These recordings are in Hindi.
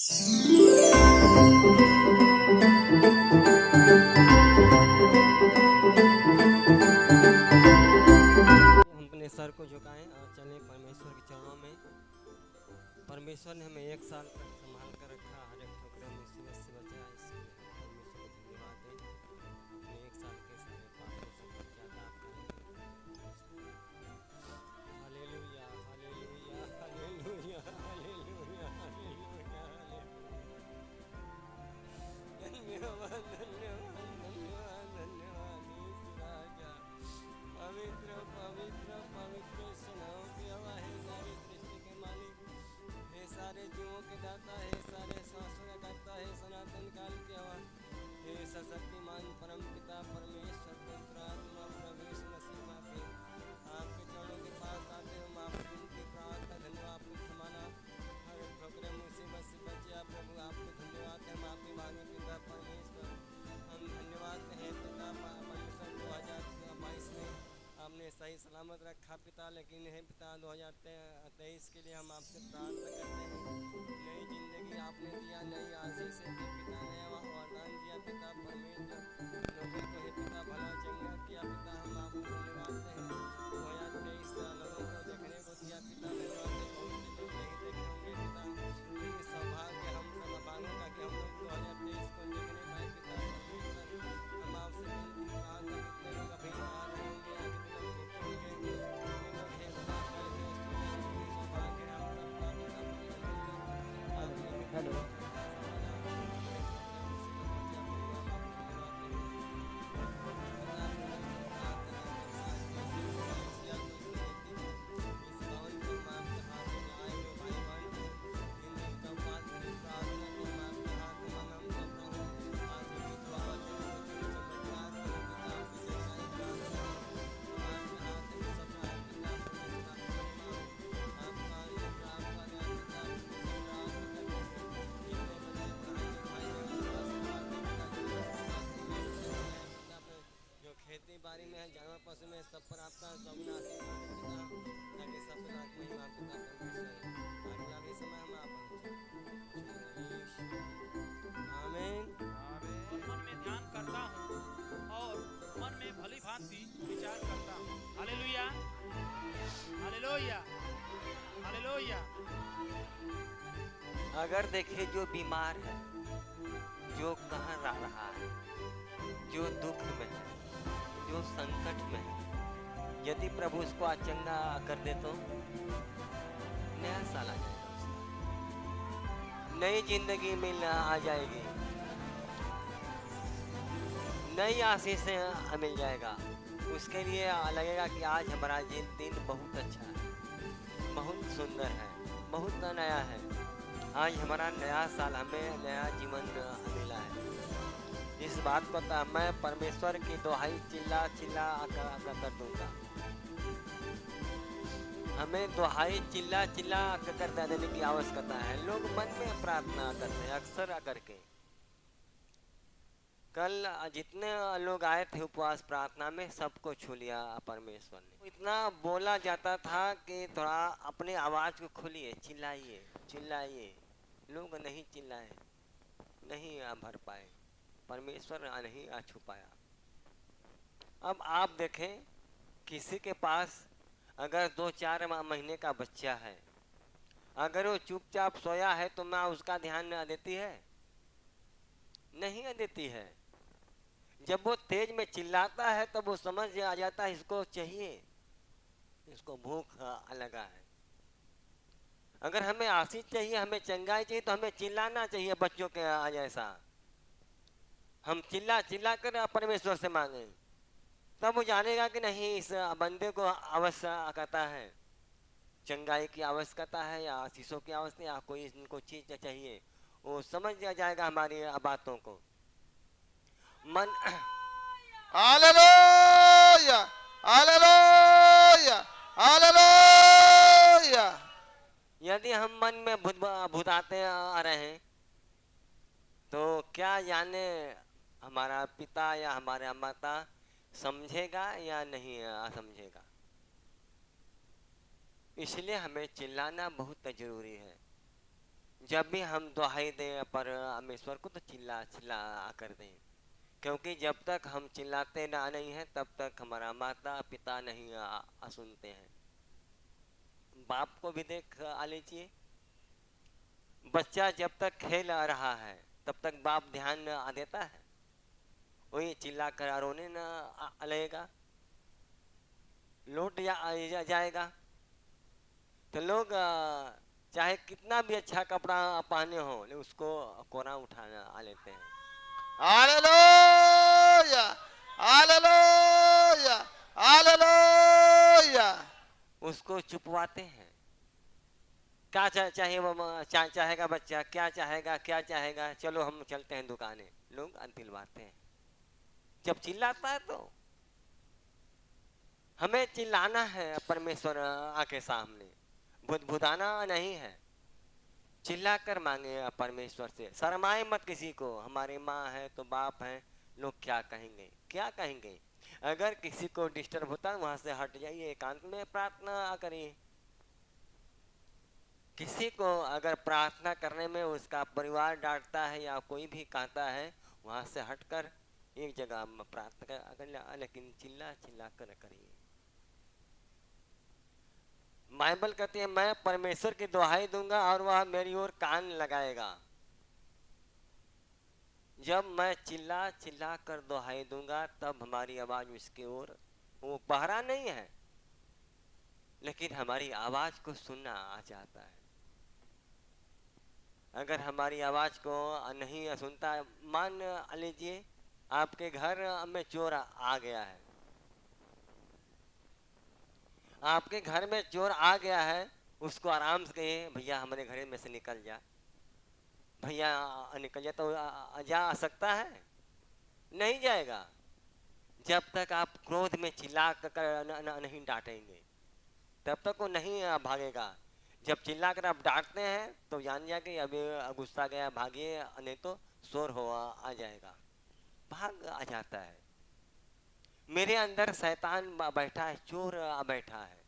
अपने सर को झुकाएं और चलें परमेश्वर के चरणों में। परमेश्वर ने हमें एक साल तक संभाल कर रखा, हर एक ठोकरे मुसीबत से बचाया, इसलिए परमेश्वर को धन्यवाद दें। अपने एक साल के सारे पापों से पश्चाताप करें। Hallelujah hallelujah hallelujah hallelujah hallelujah. धन्यवाद धन्यवाद धन्यवाद धन्यवाद यीशु राजा। पवित्र पवित्र पवित्र सुनाओ की हवा है, सारी सृष्टि के मालिक, हे सारे जीवों के दाता, हे सारे सांसों का दाता, हे सनातन काल की हवा, हे सशक्तिमान परम पिता परमेश्वर पवित्र आत्मा प्रभु यीशु मसीह माफी। आपके चरणों के पास आते हम आपकी उनकी प्रार्थना धन्यवाद आपको समाना, हर ठोकरे मुसीबत से बचे आप प्रभु। आपको धन्यवाद है, हम आपके मानव पिता परमेश्वर, हम धन्यवाद हैं पिता परमेश्वर। 2022 में आपने सही सलामत रखा पिता, लेकिन है पिता 2023 के लिए हम आपसे प्रार्थना करते हैं। नई जिंदगी आपने दिया, नई आशीष दी पिता, नया वरदान दिया पिता परमेश्वर। लोगों को है पिता भला चंगा किया पिता, हम आपको धन्यवाद हैं। 2023 लोगों को देखने को दिया पिता, धन्यवाद है। बहुत से लोग नहीं देखे होंगे पिता, लेकिन सौभाग्य हम सब मांगों का कि हम लोग 2023 को देखने पाए पिता परमेश्वर। हम आपसे विनती प्रार्थना, कितने लोग अभी आ रहे होंगे, आज भी लोग देखेंगे, कितने लोग हैं पिता कल के सौभाग्य है हम सबका पिता परमेश्वर। आपने हेलो खेती बाड़ी में है, जानवर पशु में, सब पर आपका सौगुना आशीर्वाद पिता, ताकि सब नाक महिमा पिता परमेश्वर। अगला भी समय हम आप आमीन। और मन में ध्यान करता हूँ और मन में भली भांति विचार करता हूँ। Hallelujah hallelujah hallelujah. अगर देखे जो बीमार है, जो कहाँ रहा है, जो दुख में है, जो संकट में है, यदि प्रभु उसको अचंगा कर दे तो नया साल आ जाएगा, नई जिंदगी मिलना आ जाएगी, नई आशीषें मिल जाएगा। उसके लिए लगेगा कि आज हमारा दिन बहुत अच्छा है, बहुत सुंदर है, बहुत नया है। आज हमारा नया साल, हमें नया जीवन मिला है। इस बात को तो मैं परमेश्वर की दुहाई चिल्ला चिल्ला कर दूंगा। हमें दुहाई चिल्ला चिल्ला कर देने की आवश्यकता है। लोग मन में प्रार्थना करते हैं अक्सर करके। कल जितने लोग आए थे उपवास प्रार्थना में, सबको छू लिया परमेश्वर ने। इतना बोला जाता था कि थोड़ा अपने आवाज को खोलिए, चिल्लाइए चिल्लाइए। लोग नहीं चिल्लाए, नहीं भर पाए, परमेश्वर नहीं छुपाया। अब आप देखें, किसी के पास अगर 2-4 महीने का बच्चा है, अगर वो चुपचाप सोया है तो माँ उसका ध्यान देती है? नहीं देती है। जब वो तेज में चिल्लाता है तब वो समझ आ जाता है इसको चाहिए, इसको भूख लगा है। अगर हमें आशीष चाहिए, हमें चंगाई चाहिए, तो हमें चिल्लाना चाहिए बच्चों के जैसा। हम चिल्ला चिल्ला कर परमेश्वर से मांगे, तब वो जानेगा कि नहीं इस बंदे को आवश्यकता है, चंगाई की आवश्यकता है या आशीषों की आवश्यकता या कोई इनको चीज चाहिए। वो समझ जाएगा हमारी बातों को। मन हालेलुया हालेलुया हालेलुया। यदि हम मन में भुताते आ रहे हैं तो क्या जाने हमारा पिता या हमारा माता समझेगा या नहीं समझेगा। इसलिए हमें चिल्लाना बहुत जरूरी है। जब भी हम दुहाई दें परमेश्वर को तो चिल्ला चिल्ला कर दें, क्योंकि जब तक हम चिल्लाते ना नहीं हैं तब तक हमारा माता पिता नहीं सुनते हैं। बाप को भी देख लीजिए, बच्चा जब तक खेल रहा है तब तक बाप ध्यान देता है, वही चिल्ला कर रोने न लगेगा, लौट जाएगा। तो लोग चाहे कितना भी अच्छा कपड़ा पहने हो लेकिन उसको कोना उठाना लेते हैं। Hallelujah hallelujah hallelujah. उसको चुपवाते हैं। क्या चाहे वो चाहेगा बच्चा, क्या चाहेगा क्या चाहेगा, चलो हम चलते हैं दुकाने, लोग दिलवाते हैं। जब चिल्लाता है तो हमें चिल्लाना है परमेश्वर के सामने, बुदबुदाना नहीं है। चिल्ला कर मांगे परमेश्वर से, शर्माए मत किसी को। हमारी माँ है तो बाप है, लोग क्या कहेंगे क्या कहेंगे। अगर किसी को डिस्टर्ब होता है वहां से हट जाइए, एकांत में प्रार्थना करिए। किसी को अगर प्रार्थना करने में उसका परिवार डांटता है या कोई भी कहता है, वहां से हटकर एक जगह प्रार्थना कर, लेकिन चिल्ला चिल्ला कर करिए। बाइबल कहती है मैं परमेश्वर की दुहाई दूंगा और वह मेरी ओर कान लगाएगा। जब मैं चिल्ला चिल्ला कर दुहाई दूंगा तब हमारी आवाज उसकी ओर, वो पहरा नहीं है लेकिन हमारी आवाज को सुनना आ जाता है। अगर हमारी आवाज को नहीं सुनता, मान लीजिए आपके घर में चोर आ गया है, आपके घर में चोर आ गया है, उसको आराम से कहिए भैया हमारे घर में से निकल जा। भैया निकल जा तो जा सकता है? नहीं जाएगा। जब तक आप क्रोध में चिल्ला कर नहीं डांटेंगे तब तक वो नहीं भागेगा। जब चिल्ला कर आप डांटते हैं तो जान जा कि अभी गुस्सा गया, भागिए, नहीं तो शोर हो आ जाएगा, भाग आ जाता है। मेरे अंदर शैतान बैठा है, चोर बैठा है,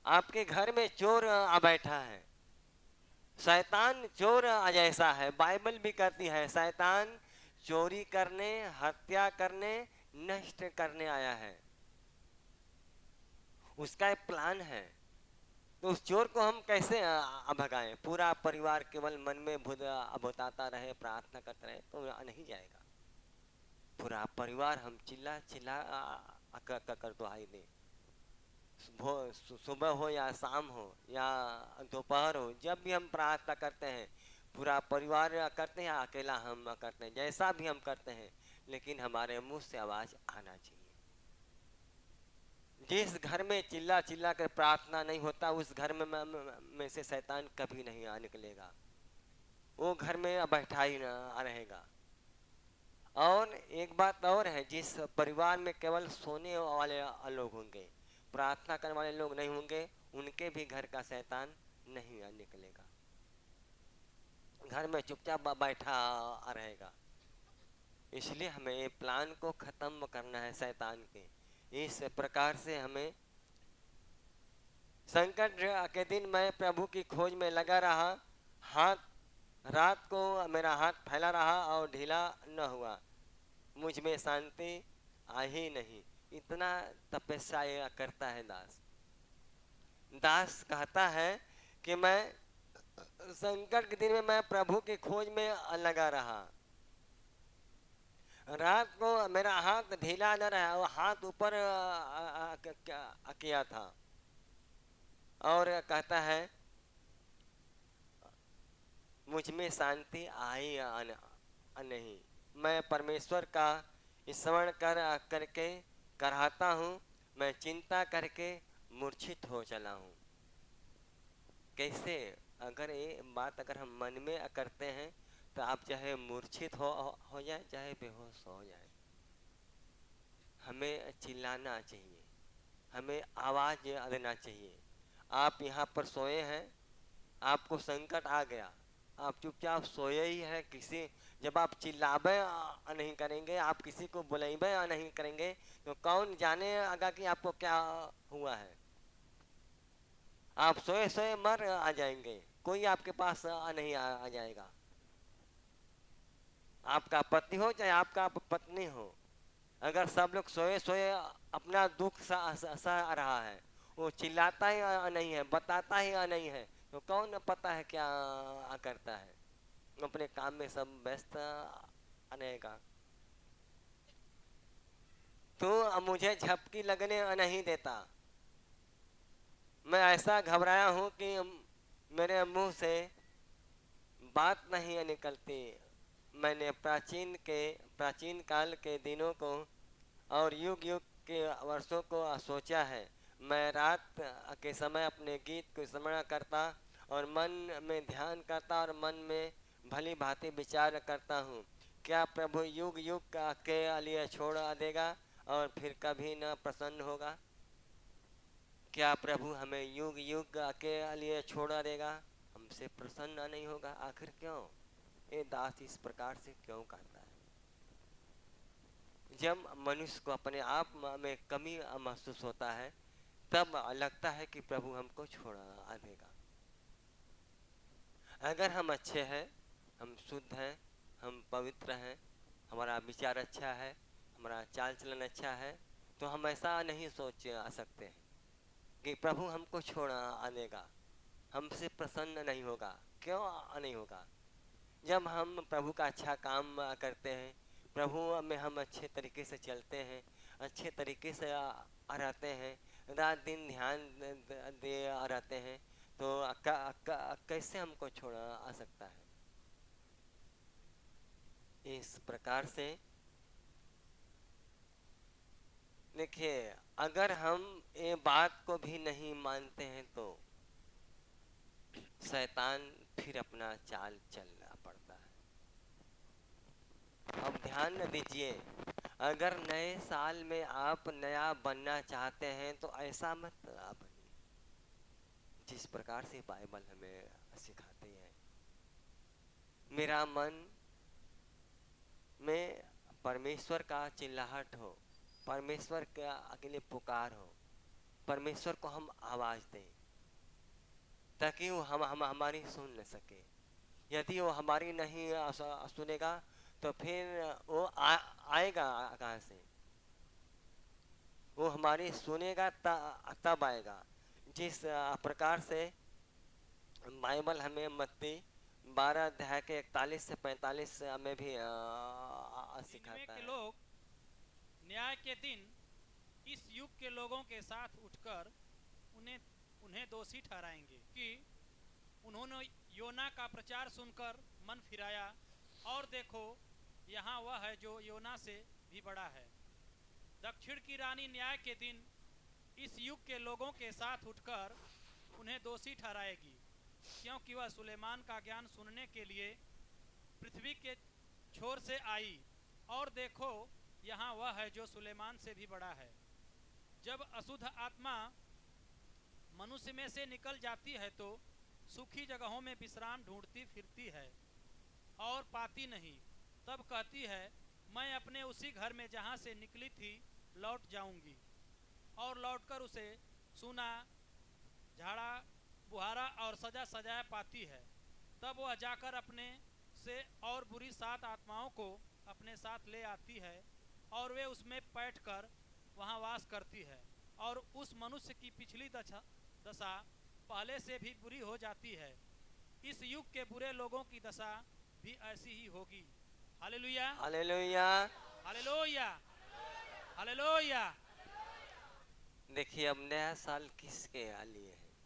आपके घर में चोर बैठा है। शैतान चोर जैसा है, बाइबल भी कहती है शैतान चोरी करने, हत्या करने, नष्ट करने आया है। उसका एक प्लान है। तो उस चोर को हम कैसे भगाएं? पूरा परिवार केवल मन में भुताता रहे, प्रार्थना करता रहे तो नहीं जाएगा। पूरा परिवार हम चिल्ला चिल्ला कर दुहाई दे, सुबह हो या शाम हो या दोपहर हो, जब भी हम प्रार्थना करते हैं पूरा परिवार करते हैं, अकेला हम करते हैं, जैसा भी हम करते हैं, लेकिन हमारे मुंह से आवाज आना चाहिए। जिस घर में चिल्ला चिल्ला कर प्रार्थना नहीं होता उस घर में से शैतान कभी नहीं निकलेगा, वो घर में बैठा ही रहेगा। और एक बात और है, जिस परिवार में केवल सोने वाले लोग होंगे, प्रार्थना करने वाले लोग नहीं होंगे, उनके भी घर का शैतान नहीं निकलेगा, घर में चुपचाप बैठा रहेगा। इसलिए हमें ये प्लान को खत्म करना है शैतान के। इस प्रकार से हमें संकट के दिन मैं प्रभु की खोज में लगा रहा, रात को मेरा हाथ फैला रहा और ढीला न हुआ, मुझ में शांति आ ही नहीं। इतना तपस्या करता है दास। दास कहता है कि मैं संकट के दिन में मैं प्रभु की खोज में लगा रहा, रात को मेरा हाथ ढीला न रहा, वो हाथ ऊपर किया था। और कहता है मुझ में शांति आई नहीं, मैं परमेश्वर का स्मरण करके कराता हूँ, मैं चिंता करके मूर्छित हो चला हूँ। कैसे? अगर ये बात अगर हम मन में करते हैं तो आप चाहे मूर्छित हो जाए, चाहे बेहोश हो जाए। हमें चिल्लाना चाहिए, हमें आवाज देना चाहिए। आप यहाँ पर सोए हैं, आपको संकट आ गया, आप चुपचाप सोए ही हैं। किसी जब आप चिल्लाबे नहीं करेंगे, आप किसी को बुलाइबे नहीं करेंगे तो कौन जानेगा कि आपको क्या हुआ है। आप सोए सोए मर आ जाएंगे। कोई आपके पास नहीं आ जाएगा। आपका पति हो चाहे आपका पत्नी हो, अगर सब लोग सोए सोए अपना दुख सह रहा है, वो चिल्लाता ही नहीं है, बताता ही नहीं है, तो कौन पता है क्या करता है। अपने काम में सब व्यस्त रहेगा। तो मुझे झपकी लगने नहीं देता। मैं ऐसा घबराया हूँ कि मेरे मुंह से बात नहीं निकलती। मैंने प्राचीन काल के दिनों को और युग युग के वर्षों को सोचा है। मैं रात के समय अपने गीत को स्मरण करता और मन में ध्यान करता और मन में भली भांति विचार करता हूँ, क्या प्रभु युग युग के लिए छोड़ देगा और फिर कभी न प्रसन्न होगा? क्या प्रभु हमें युग युग के लिए छोड़ देगा, हमसे प्रसन्न नहीं होगा? आखिर क्यों ये दास इस प्रकार से क्यों कहता है? जब मनुष्य को अपने आप में कमी महसूस होता है, तब लगता है कि प्रभु हमको छोड़ा देगा। अगर हम अच्छे हैं, हम शुद्ध हैं, हम पवित्र हैं, हमारा विचार अच्छा है, हमारा चाल चलन अच्छा है, तो हम ऐसा नहीं सोच सकते हैं कि प्रभु हमको छोड़ा देगा, हमसे प्रसन्न नहीं होगा। क्यों नहीं होगा? जब हम प्रभु का अच्छा काम करते हैं, प्रभु में हम अच्छे तरीके से चलते हैं, अच्छे तरीके से रहते हैं, रात दिन ध्यान दे रहते हैं, तो कैसे हमको छोड़ा आ सकता है? इस प्रकार से देखिए, अगर हम ये बात को भी नहीं मानते हैं तो शैतान फिर अपना चाल चलना पड़ता है। अब ध्यान दीजिए, अगर नए साल में आप नया बनना चाहते हैं तो ऐसा मत बनिए जिस प्रकार से बाइबल हमें सिखाती है। मेरा मन में परमेश्वर का चिल्लाहट हो, परमेश्वर का अकेले पुकार हो, परमेश्वर को हम आवाज दें ताकि वो हम हमारी सुन न सके। यदि वो हमारी नहीं सुनेगा तो फिर वो आएगा कहाँ से? वो हमारी सुनेगा तब आएगा। जिस प्रकार से बाइबल हमें मत्ती 12 अध्याय के 41 से 45 में भी सिखाता है। लोग न्याय के दिन इस युग के लोगों के साथ उठकर उन्हें दोषी ठहराएंगे कि उन्होंने योना का प्रचार सुनकर मन फिराया, और देखो यहाँ वह है जो योना से भी बड़ा है। दक्षिण की रानी न्याय के दिन इस युग के लोगों के साथ उठकर उन्हें दोषी ठहराएगी, क्योंकि वह सुलेमान का ज्ञान सुनने के लिए पृथ्वी के छोर से आई, और देखो यहाँ वह है जो सुलेमान से भी बड़ा है। जब अशुद्ध आत्मा मनुष्य में से निकल जाती है तो सूखी जगहों में विश्राम ढूंढती फिरती है और पाती नहीं। तब कहती है, मैं अपने उसी घर में जहाँ से निकली थी लौट जाऊंगी, और लौटकर उसे सूना, झाड़ा बुहारा और सजा सजाया पाती है। तब वह जाकर अपने से और बुरी 7 आत्माओं को अपने साथ ले आती है, और वे उसमें बैठकर वहाँ वास करती है, और उस मनुष्य की पिछली दशा पहले से भी बुरी हो जाती है। इस युग के बुरे लोगों की दशा भी ऐसी ही होगी। Hallelujah, hallelujah, hallelujah, hallelujah. देखिए, अब नया साल किसके लिए है?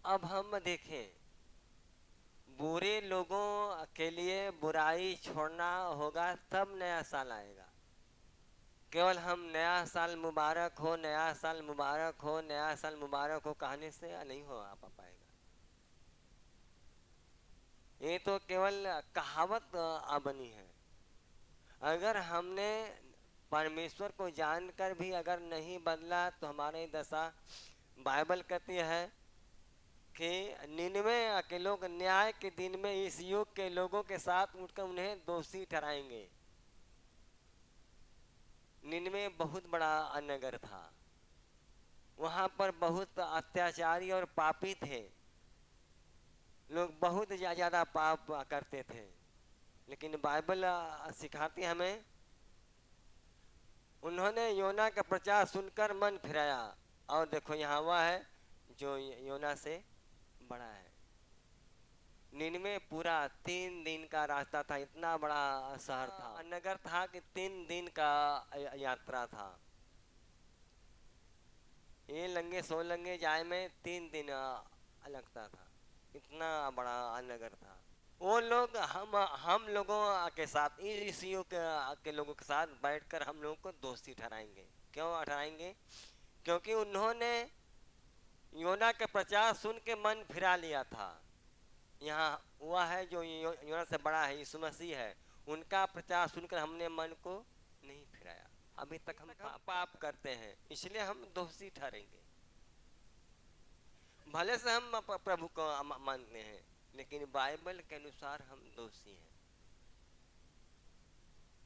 अब हम देखें, बुरे लोगों के लिए बुराई छोड़ना होगा, तब नया साल आएगा। केवल हम नया साल मुबारक हो, नया साल मुबारक हो, नया साल मुबारक हो कहने से नहीं हो पाएगा। ये तो केवल कहावत बनी है। अगर हमने परमेश्वर को जानकर भी अगर नहीं बदला तो हमारी दशा, बाइबल कहती है कि 99 के लोग न्याय के दिन में इस युग के लोगों के साथ उठकर उन्हें दोषी ठहराएंगे। 99 बहुत बड़ा नगर था, वहां पर बहुत अत्याचारी और पापी थे, लोग बहुत ज़्यादा पाप करते थे, लेकिन बाइबल सिखाती हमें, उन्होंने योना का प्रचार सुनकर मन फिराया। और देखो यहाँ वह है जो योना से बड़ा है। निनवे पूरा 3 दिन का रास्ता था, इतना बड़ा शहर था, नगर था कि 3 दिन का यात्रा था। ये लंगे 100 लंगे जाए में 3 दिन लगता था, इतना बड़ा नगर था। वो लोग हम लोगों के साथ, इस युग के लोगों के साथ बैठकर हम लोगों को दोषी ठहराएंगे। क्यों ठहराएंगे? क्योंकि उन्होंने योना के प्रचार सुन के मन फिरा लिया था। यहाँ वह है जो योना से बड़ा है, यीशु मसीह है, उनका प्रचार सुनकर हमने मन को नहीं फिराया। अभी तक हम पाप करते हैं, इसलिए हम दोषी ठहरेंगे। भले से हम प्रभु को मानते हैं, लेकिन बाइबल के अनुसार हम दोषी हैं।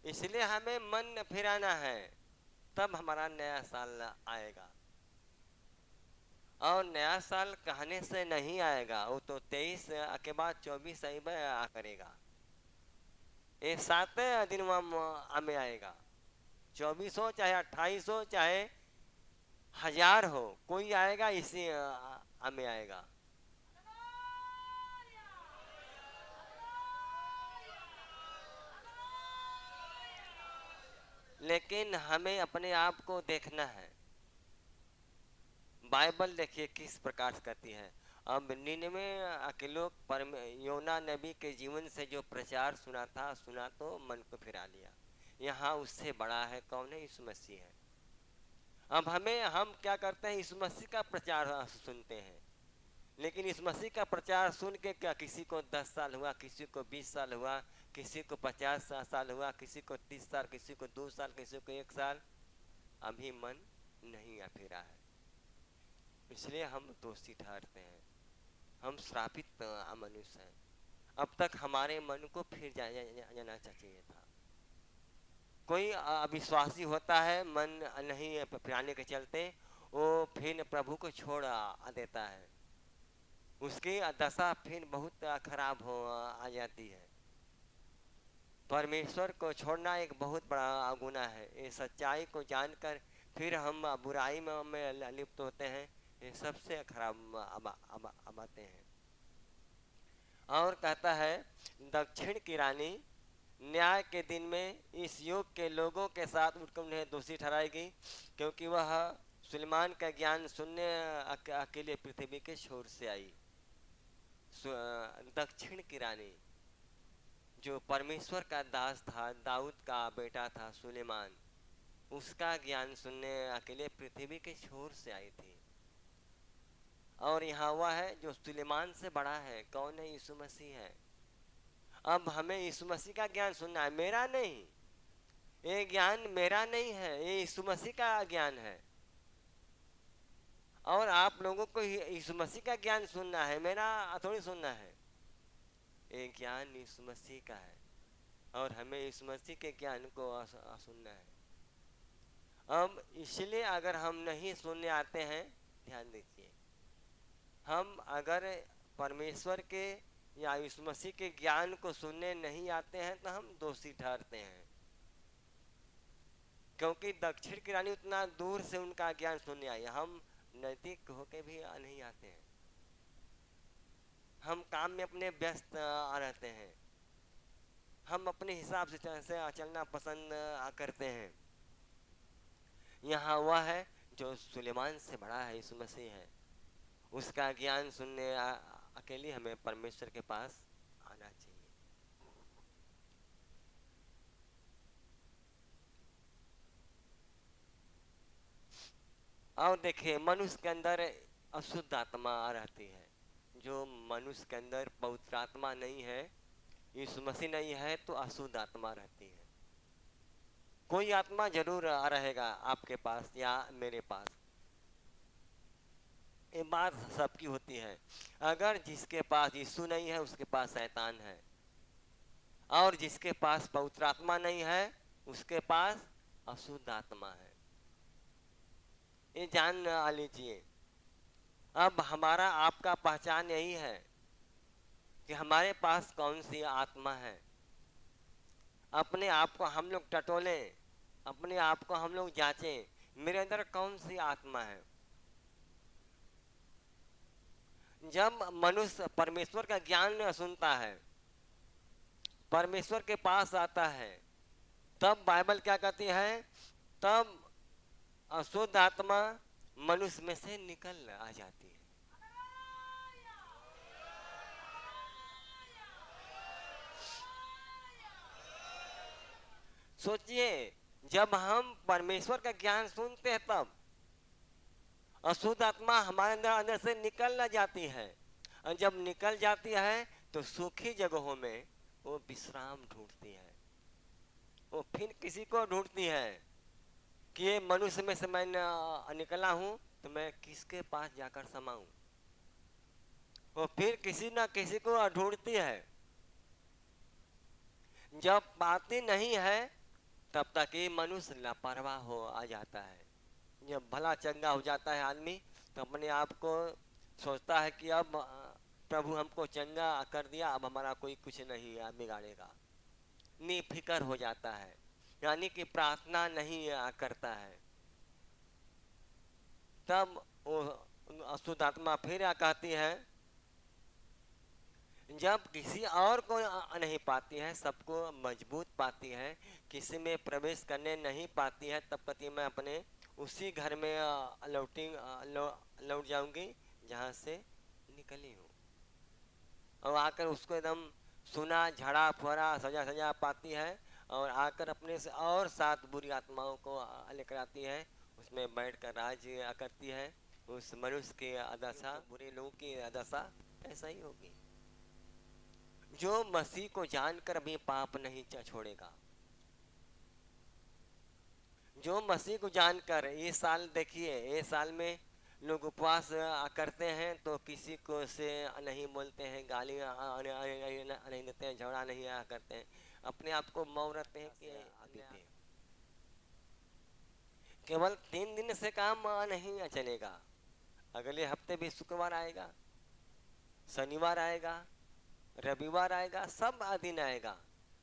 इसलिए हमें मन फिराना है, तब हमारा नया साल आएगा। और नया साल कहने से नहीं आएगा, वो तो 23 के बाद 24 करेगा। ये 7 दिन में आएगा। 24 हो चाहे 28 हो चाहे 1000 हो, कोई आएगा इसी में आएगा। लेकिन हमें अपने आप को देखना है। बाइबल देखिए किस प्रकार से कहती है। अब निनवे के लोग योना नबी के जीवन से जो प्रचार सुना तो मन को फिरा लिया। यहाँ उससे बड़ा है कौन है? यीशु मसीह है। अब हम क्या करते हैं? यीशु मसीह का प्रचार सुनते हैं, लेकिन इस मसीह का प्रचार सुन के क्या किसी को 10 साल हुआ, किसी को 20 साल हुआ, किसी को 50 साल हुआ, किसी को 30 साल, किसी को 2 साल, किसी को 1 साल, अभी मन नहीं फिरा है। इसलिए हम दोषी ठहरते हैं, हम श्रापित मनुष्य हैं। अब तक हमारे मन को फिर जाना चाहिए था। कोई अविश्वासी होता है, मन नहीं फिराने के चलते वो फिर प्रभु को छोड़ देता है, उसकी दशा फिर बहुत खराब हो जाती है। परमेश्वर को छोड़ना एक बहुत बड़ा गुनाह है। ये सच्चाई को जानकर फिर हम बुराई में लिप्त होते हैं, ये सबसे खराब बातें हैं। और कहता है, दक्षिण की रानी न्याय के दिन में इस युग के लोगों के साथ उठकर उन्हें दोषी ठहराएगी, क्योंकि वह सुलेमान का ज्ञान सुनने के लिए पृथ्वी के छोर से आई। दक्षिण की रानी जो परमेश्वर का दास था, दाऊद का बेटा था सुलेमान, उसका ज्ञान सुनने के लिए पृथ्वी के छोर से आई थी। और यहाँ वह है जो सुलेमान से बड़ा है, कौन है? यीशु मसीह है। अब हमें यीशु मसीह का ज्ञान सुनना है, मेरा नहीं। ये ज्ञान मेरा नहीं है, ये यीशु मसीह का ज्ञान है। और आप लोगों को यीशु मसीह का ज्ञान सुनना है, मेरा थोड़ी सुनना है। ये ज्ञान यीशु मसीह का है और हमें यीशु मसीह के ज्ञान को सुनना है। अब इसलिए अगर हम नहीं सुनने आते हैं, ध्यान दीजिए, हम अगर परमेश्वर के या यीशु मसीह के ज्ञान को सुनने नहीं आते हैं तो हम दोषी ठहरते हैं, क्योंकि दक्षिण की रानी उतना दूर से उनका ज्ञान सुनने आई, हम नजदीक होके भी नहीं आते हैं। हम काम में अपने व्यस्त रहते हैं, हम अपने हिसाब से चलना पसंद करते हैं। यहाँ वह है जो सुलेमान से बड़ा है, यीशु मसीह है। उसका ज्ञान सुनने के लिए हमें परमेश्वर के पास आना चाहिए। और देखिए, मनुष्य के अंदर अशुद्ध आत्मा रहती है। जो मनुष्य के अंदर पवित्र आत्मा नहीं है, यीशु मसीह नहीं है, तो अशुद्ध आत्मा रहती है। कोई आत्मा जरूर रहेगा आपके पास या मेरे पास, ये बात सबकी होती है। अगर जिसके पास यीशु नहीं है उसके पास शैतान है, और जिसके पास पवित्र आत्मा नहीं है उसके पास अशुद्ध आत्मा है। ये जान लीजिए। अब हमारा आपका पहचान यही है, कि हमारे पास कौन सी आत्मा है। अपने आप को हम लोग टटोलें, अपने आप को हम लोग जांचें, मेरे अंदर कौन सी आत्मा है। जब मनुष्य परमेश्वर का ज्ञान सुनता है, परमेश्वर के पास आता है, तब बाइबल क्या कहती है, तब अशुद्ध आत्मा मनुष्य में से निकल आ जाती है। सोचिए, जब हम परमेश्वर का ज्ञान सुनते हैं तब अशुद्ध आत्मा हमारे अंदर अंदर से निकल जाती है, और जब निकल जाती है तो सूखी जगहों में वो विश्राम ढूंढती है। वो फिर किसी को ढूंढती है कि ये मनुष्य में से मैं निकला हूं तो मैं किसके पास जाकर समाऊं। वो फिर किसी ना किसी को ढूंढती है। जब पाती नहीं है तब तक ये मनुष्य लापरवाह हो आ जाता है। जब भला चंगा हो जाता है आदमी तो अपने आप को सोचता है कि अब प्रभु हमको चंगा कर दिया, अब हमारा कोई कुछ नहीं बिगाड़ेगा। निफिकर हो जाता है, यानी कि प्रार्थना नहीं करता है। तब वो अशुद्ध आत्मा फिर कहती है, जब किसी और को नहीं पाती है, सबको मजबूत पाती है, किसी में प्रवेश करने नहीं पाती है, तब कहती मैं अपने उसी घर में लौट जाऊंगी जहां से निकली हूँ। और आकर उसको एकदम सुना झड़ा फुहरा सजा सजा पाती है, और आकर अपने से और 7 बुरी आत्माओं को लेकर आती है, उसमें बैठकर राज करती है। उस मनुष्य की दशा, बुरे लोगों की दशा ऐसा ही होगी। जो मसीह को जानकर भी पाप नहीं छोड़ेगा, जो मसीह को जानकर, ये साल देखिए, ये साल में लोग उपवास करते हैं तो किसी को से नहीं बोलते हैं, गाली नहीं देते हैं, झगड़ा नहीं करते हैं, अपने आप को मौन रखते हैं कि देते हैं। केवल 3 दिन से काम नहीं चलेगा, अगले हफ्ते भी शुक्रवार आएगा, शनिवार आएगा, रविवार आएगा, सब दिन आएगा।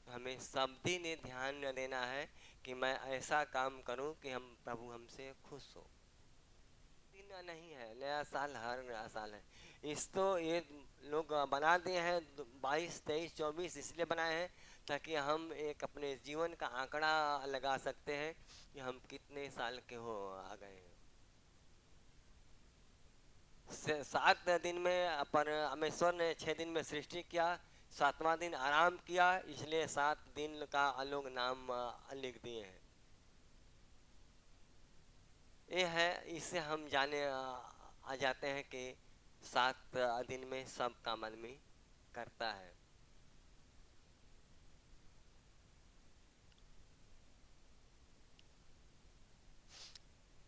हमें सब दिन ध्यान देना है कि मैं ऐसा काम करूं कि हम प्रभु हमसे खुश हो। दिन नहीं है, नया साल हर नया साल है। इस तो ये लोग बना दिए हैं 22, 23, 24 इसलिए बनाए हैं ताकि हम एक अपने जीवन का आंकड़ा लगा सकते हैं कि हम कितने साल के हो आ गए हैं। 7 दिन में परमेश्वर ने 6 दिन में सृष्टि किया, 7वां दिन आराम किया, इसलिए 7 दिन का लोग नाम लिख दिए हैं। ये है, इससे हम जाने आ जाते हैं कि 7 दिन में सब काम आदमी करता है।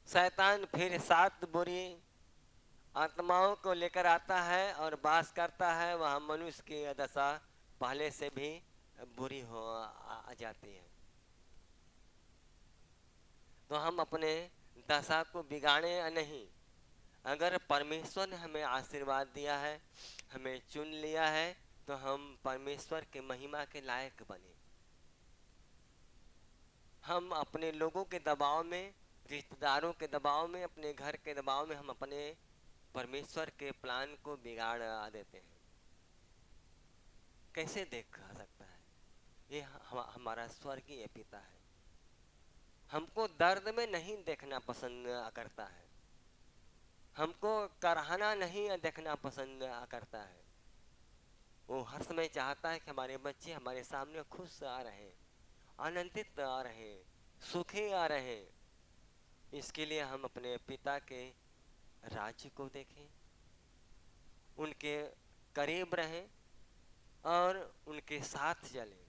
शैतान फिर 7 बुरी आत्माओं को लेकर आता है और वास करता है। वह मनुष्य की दशा पहले से भी बुरी हो आ जाती है। तो हम अपने दशा को बिगाड़े या नहीं। अगर परमेश्वर ने हमें आशीर्वाद दिया है, हमें चुन लिया है, तो हम परमेश्वर के महिमा के लायक बने। हम अपने लोगों के दबाव में, रिश्तेदारों के दबाव में, अपने घर के दबाव में हम अपने परमेश्वर के प्लान को बिगाड़ देते हैं। कैसे देख सकता है? ये हमारा स्वर्गीय पिता है, हमको दर्द में नहीं देखना पसंद करता है, हमको कराहना नहीं देखना पसंद करता है। वो हर समय चाहता है कि हमारे बच्चे हमारे सामने खुश आ रहे, आनंदित आ रहे, सुखी आ रहे। इसके लिए हम अपने पिता के राज्य को देखें, उनके करीब रहें और उनके साथ चलें।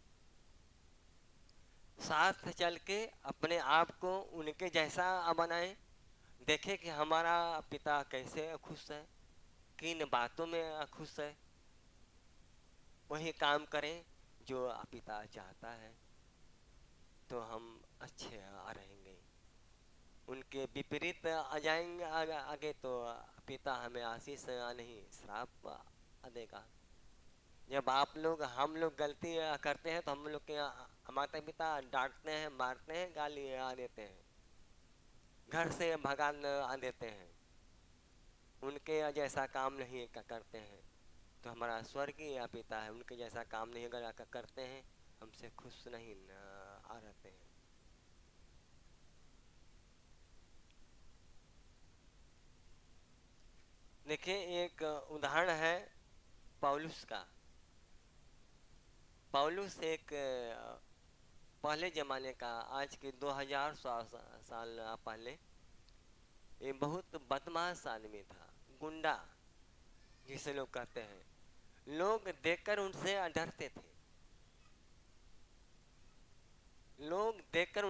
साथ चल के अपने आप को उनके जैसा बनाएं। देखें कि हमारा पिता कैसे खुश है, किन बातों में खुश है, वही काम करें जो पिता चाहता है, तो हम अच्छे रहेंगे। उनके विपरीत आ जाएंगे आगे तो पिता हमें आशीष नहीं श्राप देगा। जब आप लोग हम लोग गलती करते हैं तो हम लोग के माता पिता डांटते हैं, मारते हैं, गाली देते हैं, घर से भगा देते हैं, उनके जैसा काम नहीं करते हैं। तो हमारा स्वर्गीय पिता है, उनके जैसा काम नहीं अगर करते हैं, हमसे खुश नहीं रहते हैं। देखिए एक उदाहरण है पौलुस का। पौलुस एक पहले ज़माने का, आज के 2000 साल पहले, ये बहुत बदमाश आदमी था, गुंडा जिसे लोग कहते हैं। लोग देखकर उनसे डरते थे, लोग देखकर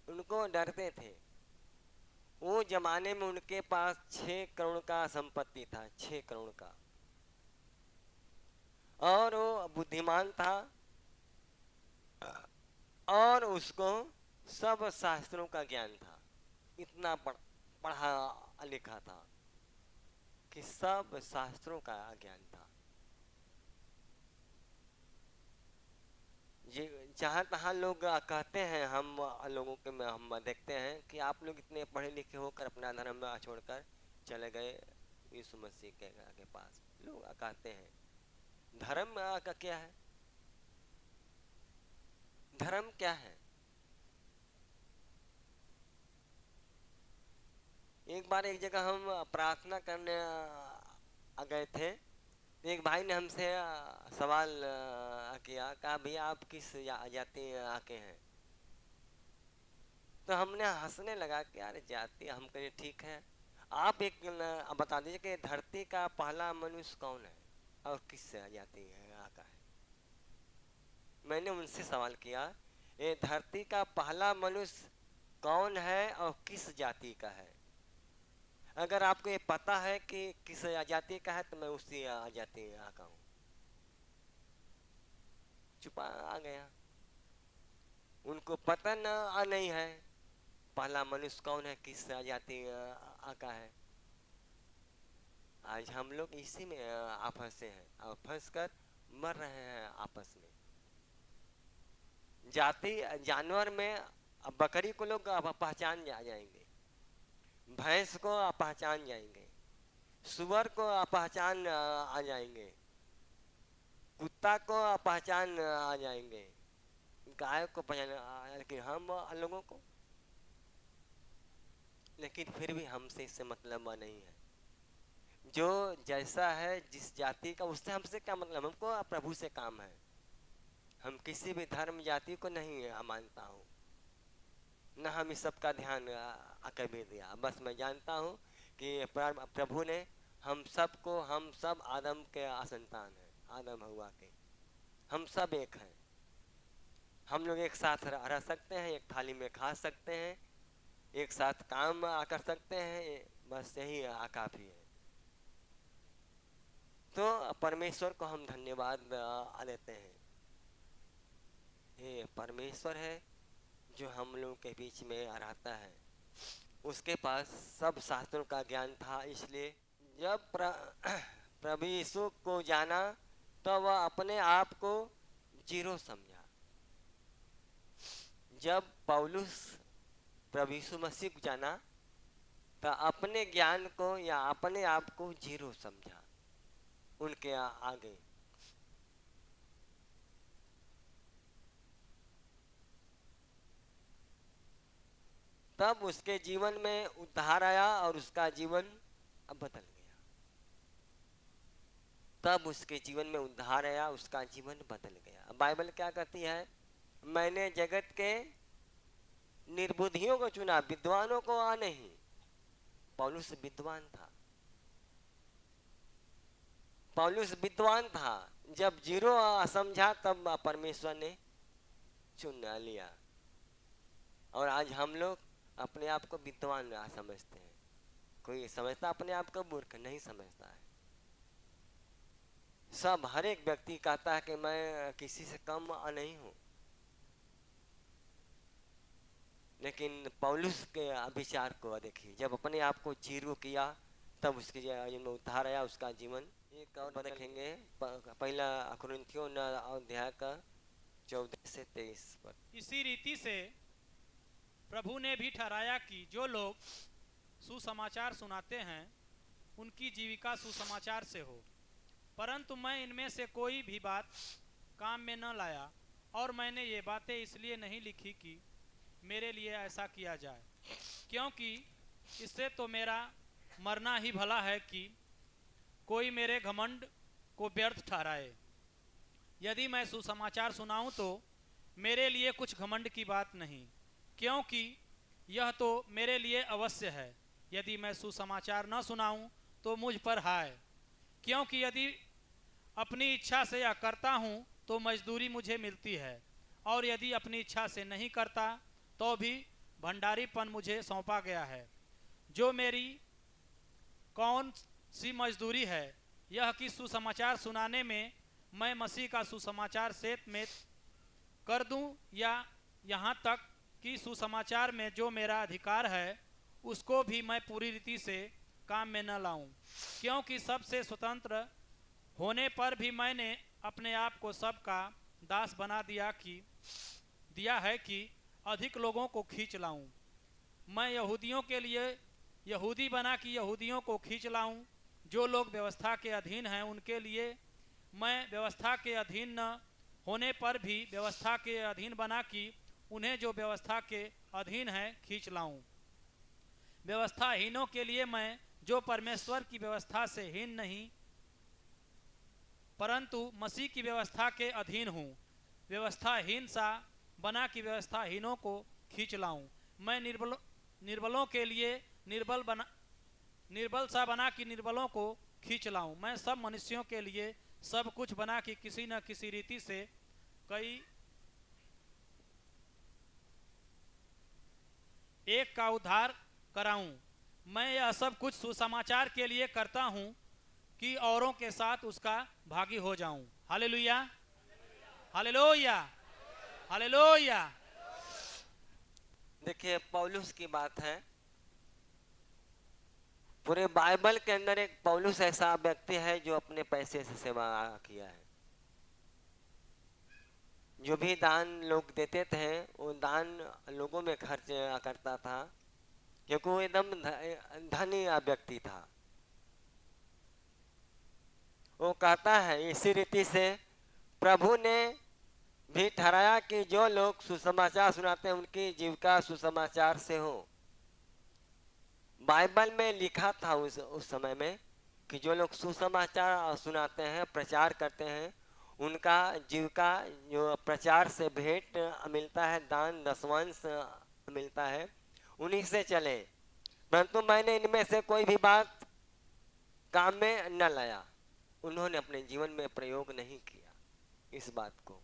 उनको डरते थे। वो जमाने में उनके पास 6 करोड़ का संपत्ति था, 6 करोड़ का, और वो बुद्धिमान था और उसको सब शास्त्रों का ज्ञान था। इतना पढ़ा लिखा था कि सब शास्त्रों का ज्ञान था। जहाँ तहाँ लोग कहते हैं, हम लोगों के में हम देखते हैं कि आप लोग इतने पढ़े लिखे होकर अपना धर्म छोड़कर चले गए यीशु मसीह के पास। लोग कहते हैं धर्म का क्या है, धर्म क्या है। एक बार एक जगह हम प्रार्थना करने गए थे, एक भाई ने हमसे सवाल किया, कहा भैया आप किस जाति के हैं। तो हमने हंसने लगा कि यार जाति, हम कहे ठीक है, आप एक बता दीजिए कि धरती का पहला मनुष्य कौन है और किस जाति का है। मैंने उनसे सवाल किया, ये धरती का पहला मनुष्य कौन है और किस जाति का है। अगर आपको ये पता है कि किस जाति का है तो मैं उसी जाति का हूँ। चुपा आ गया, उनको पता नहीं है पहला मनुष्य कौन है, किस जाति का है। आज हम लोग इसी में फंसे हैं और फंस कर मर रहे हैं आपस में। जाति जानवर में बकरी को लोग पहचान जाएंगे, भैंस को पहचान जाएंगे, सुअर को पहचान आ जाएंगे, कुत्ता को पहचान आ जाएंगे, गाय को पहचान, लेकिन हम लोगों को, लेकिन फिर भी हमसे इससे मतलब नहीं है। जो जैसा है जिस जाति का, उससे हमसे क्या मतलब, हमको प्रभु से काम है। हम किसी भी धर्म जाति को नहीं मानता हूँ, न हम इस सब का ध्यान कभी दिया। बस मैं जानता हूँ कि प्रभु ने हम सबको, हम सब आदम के संतान हैं, आदम हवा के, हम सब एक हैं। हम लोग एक साथ रह सकते हैं, एक थाली में खा सकते हैं, एक साथ काम कर सकते हैं, बस यही काफ़ी है। तो परमेश्वर को हम धन्यवाद देते हैं। ये परमेश्वर है जो हम लोगों के बीच में रहता है। उसके पास सब शास्त्रों का ज्ञान था, इसलिए जब प्रभु यीशु को जाना तो वह अपने आप को जीरो समझा। जब पौलुस प्रभु यीशु मसीह को जाना तो अपने ज्ञान को या अपने आप को जीरो समझा उनके आगे। तब उसके जीवन में उद्धार आया और उसका जीवन अब बदल गया। तब उसके जीवन में उद्धार आया, उसका जीवन बदल गया। बाइबल क्या कहती है, मैंने जगत के निर्बुद्धियों को चुना, विद्वानों को नहीं। पौलुस विद्वान था, पौलुस विद्वान था। जब जीरो समझा तब परमेश्वर ने चुन लिया। और आज हम लोग अपने आप को विद्वान समझते हैं। कोई समझता अपने आप को मूर्ख नहीं समझता है। सब हर एक व्यक्ति कहता है कि मैं किसी से कम नहीं हूं, लेकिन पौलुस के विचार को देखिए, जब अपने आप को जीरो किया तब उसके जीवन में उद्धार आया, उसका जीवन एक और देखेंगे पहला कुरिन्थियों अध्याय का 14 से 23 पर। इसी रीति से प्रभु ने भी ठहराया कि जो लोग सुसमाचार सुनाते हैं उनकी जीविका सुसमाचार से हो, परंतु मैं इनमें से कोई भी बात काम में न लाया, और मैंने ये बातें इसलिए नहीं लिखी कि मेरे लिए ऐसा किया जाए, क्योंकि इससे तो मेरा मरना ही भला है कि कोई मेरे घमंड को व्यर्थ ठहराए। यदि मैं सुसमाचार सुनाऊं तो मेरे लिए कुछ घमंड की बात नहीं, क्योंकि यह तो मेरे लिए अवश्य है। यदि मैं सुसमाचार न सुनाऊं तो मुझ पर हाय, क्योंकि यदि अपनी इच्छा से यह करता हूं तो मजदूरी मुझे मिलती है, और यदि अपनी इच्छा से नहीं करता तो भी भंडारीपन मुझे सौंपा गया है। जो मेरी कौन सी मजदूरी है, यह कि सुसमाचार सुनाने में मैं मसीह का सुसमाचार सेत में कर दूं, या यहाँ तक कि सुसमाचार में जो मेरा अधिकार है उसको भी मैं पूरी रीति से काम में न लाऊं, क्योंकि सबसे स्वतंत्र होने पर भी मैंने अपने आप को सबका दास बना दिया है कि अधिक लोगों को खींच लाऊं। मैं यहूदियों के लिए यहूदी बना कि यहूदियों को खींच लाऊं। जो लोग व्यवस्था के अधीन हैं उनके लिए मैं व्यवस्था के अधीन न होने पर भी व्यवस्था के अधीन बना कि उन्हें जो व्यवस्था के अधीन है खींच लाऊं। व्यवस्थाहीनों के लिए मैं जो परमेश्वर की व्यवस्था से हीन नहीं परंतु मसीह की व्यवस्था के अधीन हूँ, व्यवस्थाहीन सा बना कि व्यवस्थाहीनों को खींच लाऊं। मैं निर्बलों के लिए निर्बल सा बना कि निर्बलों को खींच लाऊं। मैं सब मनुष्यों के लिए सब कुछ बना कि किसी न किसी रीति से कई एक का उद्धार कराऊं। मैं यह सब कुछ सुसमाचार के लिए करता हूं कि औरों के साथ उसका भागी हो जाऊं। Hallelujah, hallelujah, hallelujah. देखिए पौलुस की बात है। पूरे बाइबल के अंदर एक पौलुस ऐसा व्यक्ति है जो अपने पैसे से सेवा किया है। जो भी दान लोग देते थे वो दान लोगों में खर्च करता था, क्योंकि वो एकदम धनी व्यक्ति था। वो कहता है इसी रीति से प्रभु ने भी ठहराया कि जो लोग सुसमाचार सुनाते हैं उनकी जीविका सुसमाचार से हो। बाइबल में लिखा था उस समय में कि जो लोग सुसमाचार सुनाते हैं, प्रचार करते हैं, उनका जीविका जो प्रचार से भेंट मिलता है, दान दशवांश मिलता है, उन्हीं से चले। परंतु मैंने इनमें से कोई भी बात काम में न लाया। उन्होंने अपने जीवन में प्रयोग नहीं किया इस बात को।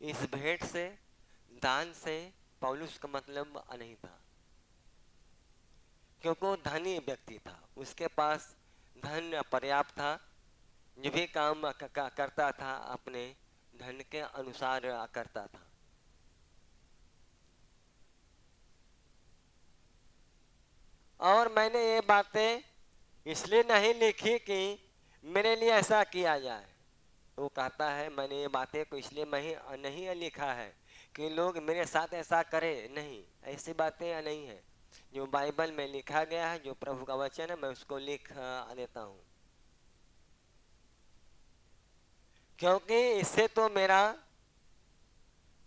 इस भेंट से, दान से पौलुस का मतलब नहीं था, क्योंकि वो धनी व्यक्ति था। उसके पास धन पर्याप्त था। जो भी काम करता था अपने धन के अनुसार करता था। और मैंने ये बातें इसलिए नहीं लिखी कि मेरे लिए ऐसा किया जाए। वो कहता है मैंने ये बातें को इसलिए नहीं लिखा है कि लोग मेरे साथ ऐसा करें, नहीं, ऐसी बातें नहीं है। जो बाइबल में लिखा गया है, जो प्रभु का वचन है, मैं उसको लिख देता हूँ, क्योंकि इससे तो मेरा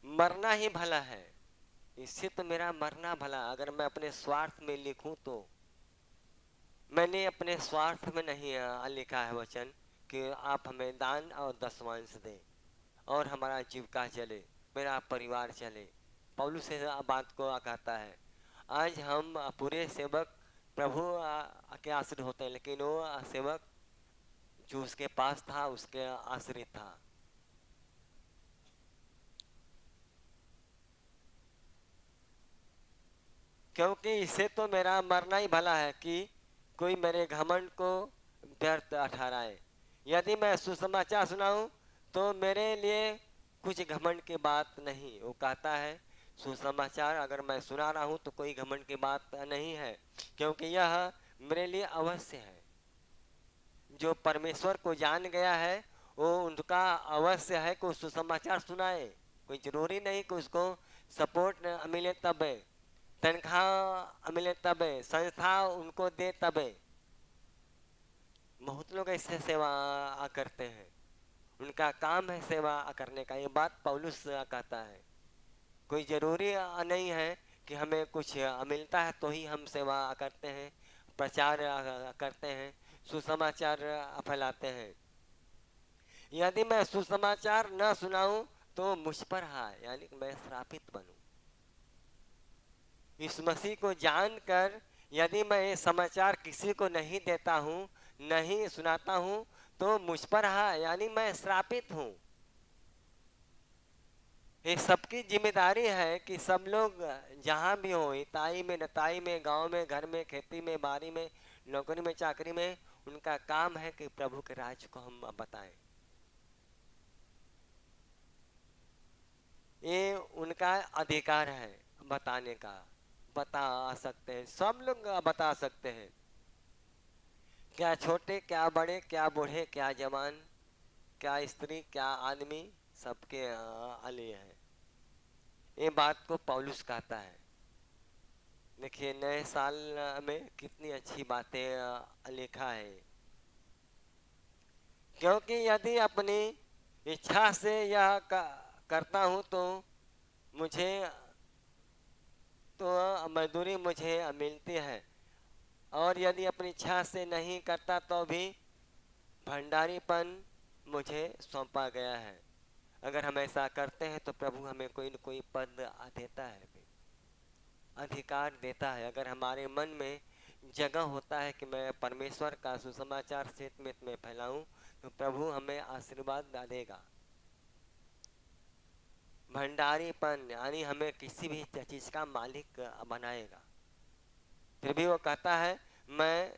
मरना ही भला है। इससे तो मेरा मरना भला। अगर मैं अपने स्वार्थ में लिखूं तो मैंने अपने स्वार्थ में नहीं लिखा है वचन कि आप हमें दान और दशवांश दें और हमारा जीविका चले, मेरा परिवार चले। पौलुस से बात को कहता है। आज हम पूरे सेवक प्रभु के आश्रित होते हैं, लेकिन वो सेवक जो उसके पास था उसके आश्रित था। क्योंकि इससे तो मेरा मरना ही भला है कि कोई मेरे घमंड को व्यर्थ ठहराए। यदि मैं सुसमाचार सुनाऊं तो मेरे लिए कुछ घमंड की बात नहीं। वो कहता है सुसमाचार अगर मैं सुना रहा हूं तो कोई घमंड की बात नहीं है, क्योंकि यह मेरे लिए अवश्य है। जो परमेश्वर को जान गया है वो उनका अवश्य है कि सुसमाचार सुनाए। कोई जरूरी नहीं कि उसको सपोर्ट मिले तब, तनख्वाह मिले तब, संस्था उनको दे तब। बहुत लोग ऐसे सेवा करते हैं, उनका काम है सेवा करने का। ये बात पौलुस कहता है। कोई जरूरी नहीं है कि हमें कुछ मिलता है तो ही हम सेवा करते हैं, प्रचार करते हैं, सुसमाचार फैलाते हैं। यदि मैं सुसमाचार न सुनाऊं तो मुझ पर है, यानी कि मैं श्रापित बनूं। इस मसीह को जानकर यदि मैं ये समाचार किसी को नहीं देता हूं, नहीं सुनाता हूं, तो मुझ पर है, यानी मैं श्रापित हूं। ये सबकी जिम्मेदारी है कि सब लोग जहां भी हो, ताई में, नताई में, गांव में, घर में, खेती में, बारी में, नौकरी में, चाकरी में, उनका काम है कि प्रभु के राज को हम बताएं। ये उनका अधिकार है बताने का। बता सकते हैं, सब लोग बता सकते हैं, क्या छोटे, क्या बड़े, क्या बूढ़े, क्या जवान, क्या स्त्री, क्या आदमी, सबके लिए है। ये बात को पौलुस कहता है। देखिए नए साल में कितनी अच्छी बातें लिखा है। क्योंकि यदि अपनी इच्छा से यह करता हूँ तो मुझे तो मजदूरी मुझे मिलती है, और यदि अपनी इच्छा से नहीं करता तो भी भंडारीपन मुझे सौंपा गया है। अगर हम ऐसा करते हैं तो प्रभु हमें कोई न कोई पद देता है, अधिकार देता है। अगर हमारे मन में जगह होता है कि मैं परमेश्वर का सुसमाचार क्षेत्र में फैलाऊं, तो प्रभु हमें आशीर्वाद देगा। भंडारीपन यानी हमें किसी भी चीज का मालिक बनाएगा। फिर भी वो कहता है मैं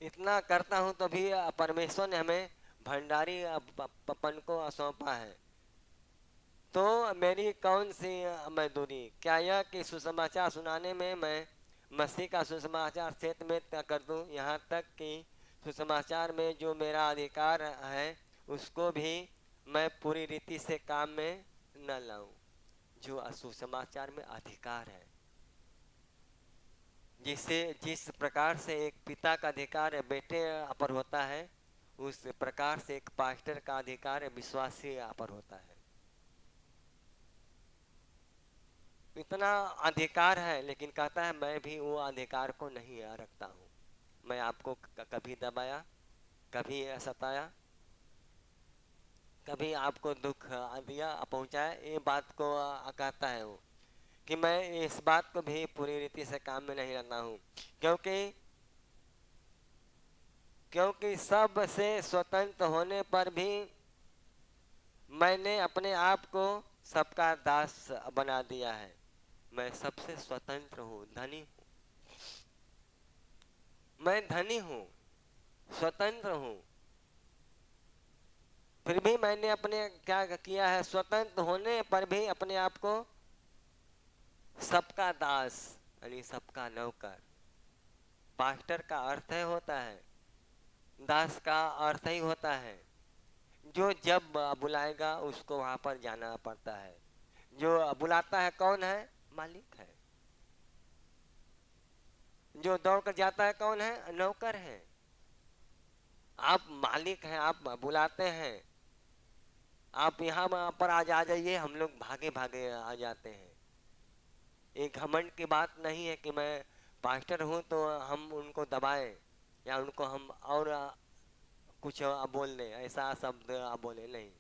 इतना करता हूं तो भी परमेश्वर ने हमें भंडारी पन को सौंपा है। तो मेरी कौन सी मजदूरी? क्या यह कि सुसमाचार सुनाने में मैं मसीह का सुसमाचार क्षेत्र में कर दूं, यहाँ तक कि सुसमाचार में जो मेरा अधिकार है उसको भी मैं पूरी रीति से काम में न लाऊं। जो सुसमाचार में अधिकार है, जिस प्रकार से एक पिता का अधिकार बेटे पर होता है, उस प्रकार से एक पास्टर का अधिकार विश्वासी पर होता है। इतना अधिकार है, लेकिन कहता है मैं भी वो अधिकार को नहीं रखता हूँ। मैं आपको कभी दबाया, कभी सताया, कभी आपको दुख दिया, पहुंचाया, ये बात को कहता है वो कि मैं इस बात को भी पूरी रीति से काम में नहीं लाता हूँ। क्योंकि सब से स्वतंत्र होने पर भी मैंने अपने आप को सबका दास बना दिया है। मैं सबसे स्वतंत्र हूँ, धनी हूँ, मैं धनी हूँ, स्वतंत्र हूँ। फिर भी मैंने अपने क्या किया है, स्वतंत्र होने पर भी अपने आप को सबका दास यानी सबका नौकर। पास्टर का अर्थ है होता है, दास का अर्थ ही होता है जो जब बुलाएगा उसको वहां पर जाना पड़ता है। जो बुलाता है कौन है? मालिक है। जो दौड़ कर जाता है कौन है? नौकर है। आप मालिक हैं, आप बुलाते हैं, आप यहाँ पर आ जाइए, हम लोग भागे भागे आ जाते हैं। एक घमंड की बात नहीं है कि मैं पास्टर हूँ तो हम उनको दबाएं या उनको हम और कुछ बोल दें, ऐसा शब्द बोले नहीं।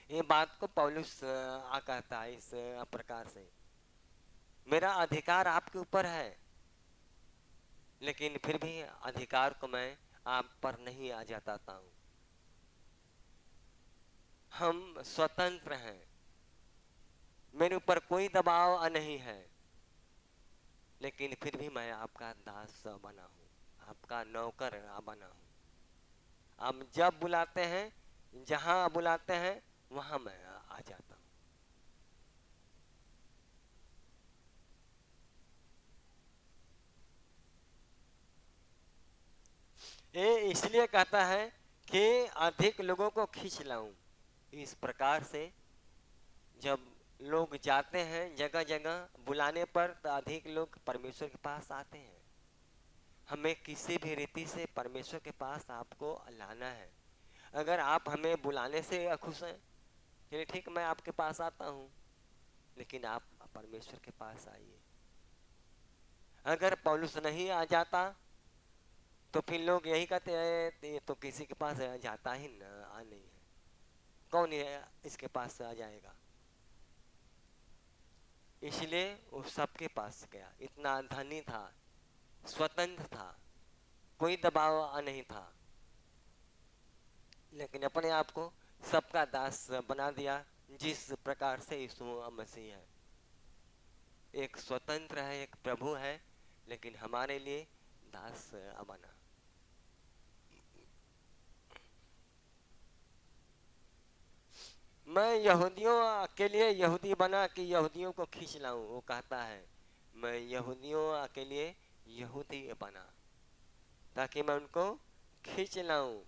ये बात को पौलुस कहता है इस प्रकार से, मेरा अधिकार आपके ऊपर है, लेकिन फिर भी अधिकार को मैं आप पर नहीं आ जाता हूँ। हम स्वतंत्र हैं, मेरे ऊपर कोई दबाव नहीं है, लेकिन फिर भी मैं आपका दास बना हूँ, आपका नौकर बना हूँ। आप जब बुलाते हैं, जहां बुलाते हैं, वहां मैं आ जाता हूँ। ये इसलिए कहता है कि अधिक लोगों को खींच लाऊं। इस प्रकार से जब लोग जाते हैं जगह जगह बुलाने पर, तो अधिक लोग परमेश्वर के पास आते हैं। हमें किसी भी रीति से परमेश्वर के पास आपको लाना है। अगर आप हमें बुलाने से खुश हैं, चलिए ठीक, मैं आपके पास आता हूँ, लेकिन आप परमेश्वर के पास आइए। अगर पौलुस नहीं आ जाता तो फिर लोग यही कहते हैं ये तो किसी के पास जाता ही न आ नहीं है, कौन है इसके पास आ जाएगा। इसलिए वो सबके पास गया। इतना धनी था, स्वतंत्र था, कोई दबाव नहीं था, लेकिन अपने आप को सबका दास बना दिया। जिस प्रकार से यीशु मसीह है, एक स्वतंत्र है, एक प्रभु है, लेकिन हमारे लिए दास बना। मैं यहूदियों के लिए यहूदी बना कि यहूदियों को खींच लाऊं। वो कहता है मैं यहूदियों के लिए यहूदी बना ताकि मैं उनको खींच लाऊं।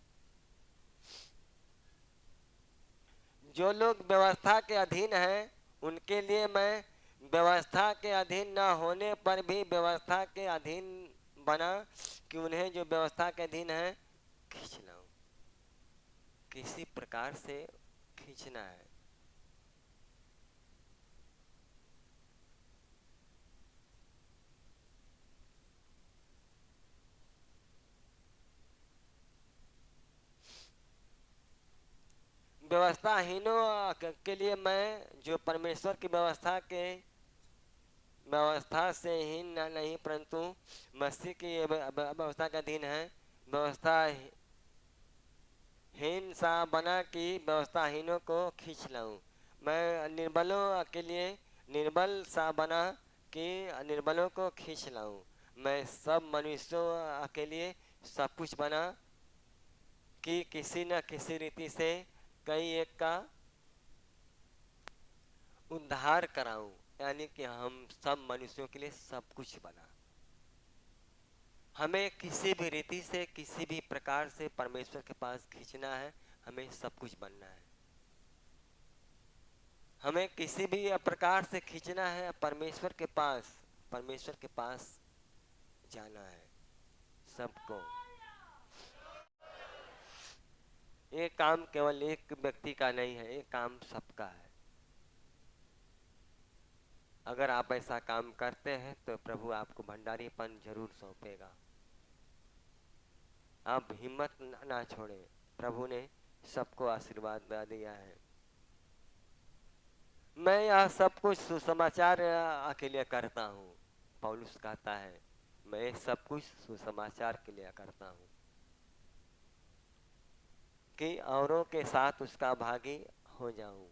जो लोग व्यवस्था के अधीन हैं उनके लिए मैं व्यवस्था के अधीन न होने पर भी व्यवस्था के अधीन बना कि उन्हें जो व्यवस्था के अधीन है खींच लाऊं। किसी प्रकार से खींचना है। व्यवस्थाहीनों के लिए मैं जो परमेश्वर की व्यवस्था से हीन नहीं परंतु मसीह की व्यवस्था का अधीन है, व्यवस्था हीन सा बना कि व्यवस्थाहीनों को खींच लाऊं। मैं निर्बलों के लिए निर्बल सा बना कि निर्बलों को खींच लाऊं। मैं सब मनुष्यों के लिए सब कुछ बना कि किसी न किसी रीति से कई एक का उद्धार कराऊं। यानी कि हम सब मनुष्यों के लिए सब कुछ बना। हमें किसी भी रीति से किसी भी प्रकार से परमेश्वर के पास खींचना है, हमें सब कुछ बनना है। हमें किसी भी प्रकार से खींचना है परमेश्वर के पास जाना है सबको। ये काम केवल एक व्यक्ति का नहीं है, ये काम सबका है। अगर आप ऐसा काम करते हैं तो प्रभु आपको भंडारीपन जरूर सौंपेगा। आप हिम्मत ना छोड़ें, प्रभु ने सबको आशीर्वाद दिया है। मैं यह सब कुछ सुसमाचार के लिए करता हूँ। पौलुस कहता है मैं सब कुछ सुसमाचार के लिए करता हूँ कि औरों के साथ उसका भागी हो जाऊं।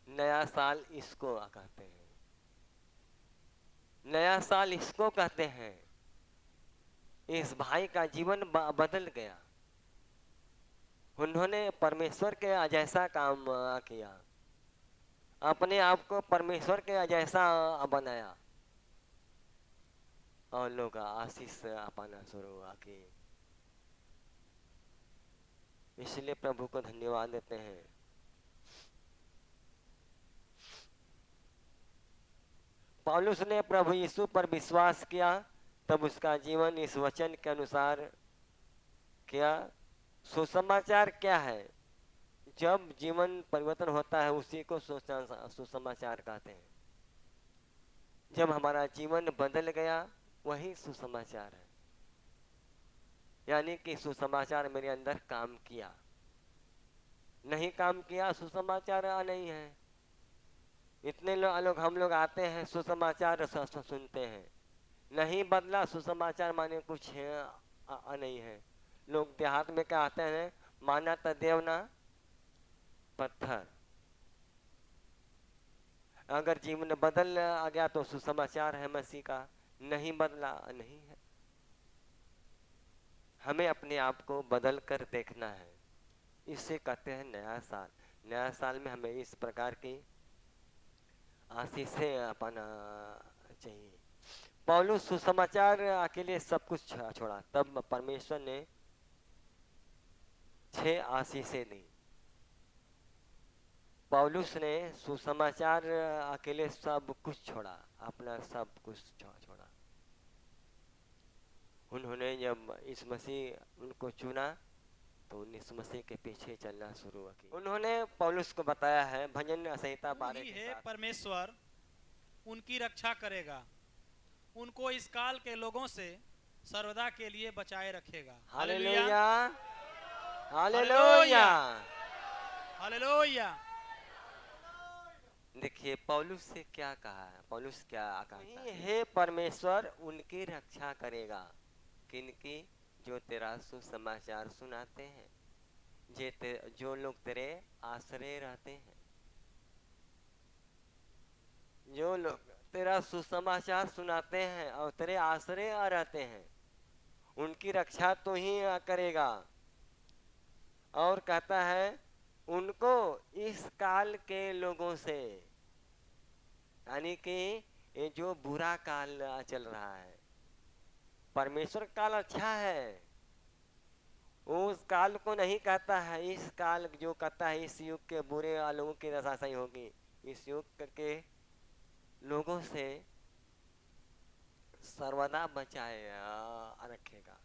नया साल इसको कहते हैं, नया साल इसको कहते हैं। इस भाई का जीवन बदल गया। उन्होंने परमेश्वर के जैसा काम किया, अपने आप को परमेश्वर के जैसा बनाया और लोग आशीष पाना शुरू किए। इसलिए प्रभु को धन्यवाद देते हैं। पौलुस ने प्रभु यीशु पर विश्वास किया, तब उसका जीवन इस वचन के अनुसार किया। सुसमाचार क्या है? जब जीवन परिवर्तन होता है उसी को सुसमाचार कहते हैं। जब हमारा जीवन बदल गया वही सुसमाचार है। यानी कि सुसमाचार मेरे अंदर काम किया, नहीं काम किया सुसमाचार नहीं है। इतने लोग हम लोग आते हैं सुसमाचार सुनते हैं, नहीं बदला सुसमाचार माने कुछ है नहीं है। लोग देहात में क्या आते हैं, माना तो देव ना पत्थर। अगर जीवन बदल आ गया तो सुसमाचार है मसीह का, नहीं बदला नहीं है। हमें अपने आप को बदल कर देखना है। इसे कहते हैं नया साल। नया साल में हमें इस प्रकार की आशीषें पाना चाहिए। पौलुस सुसमाचार के लिए सब कुछ छोड़ा, तब परमेश्वर ने 6 आशीषें दी। पौलुस ने सुसमाचार के लिए सब कुछ छोड़ा, अपना सब कुछ छोड़ा। उन्होंने जब इस मसीह उनको चुना तो इस मसीह के पीछे चलना शुरू किया। उन्होंने पौलुस को बताया है भजन संहिता 12 वही के है साथ, परमेश्वर उनकी रक्षा करेगा, उनको इस काल के लोगों से सर्वदा के लिए बचाए रखेगा। Hallelujah hallelujah hallelujah. हालेलुया। देखिए पौलुस से क्या कहा है, पौलुस क्या कहता है, हे परमेश्वर उनकी रक्षा करेगा। किनकी? जो तेरा सुसमाचार सुनाते हैं, जो लोग तेरे आश्रय रहते हैं, जो लोग तेरा सुसमाचार सुनाते हैं और तेरे आश्रय रहते हैं, उनकी रक्षा तो ही करेगा। और कहता है उनको इस काल के लोगों से, यानी कि ये जो बुरा काल चल रहा है, परमेश्वर काल अच्छा है, उस काल को नहीं कहता है। इस काल जो कहता है इस युग के बुरे लोगों की दशा सही होगी, इस युग के लोगों से सर्वदा बचाए रखेगा।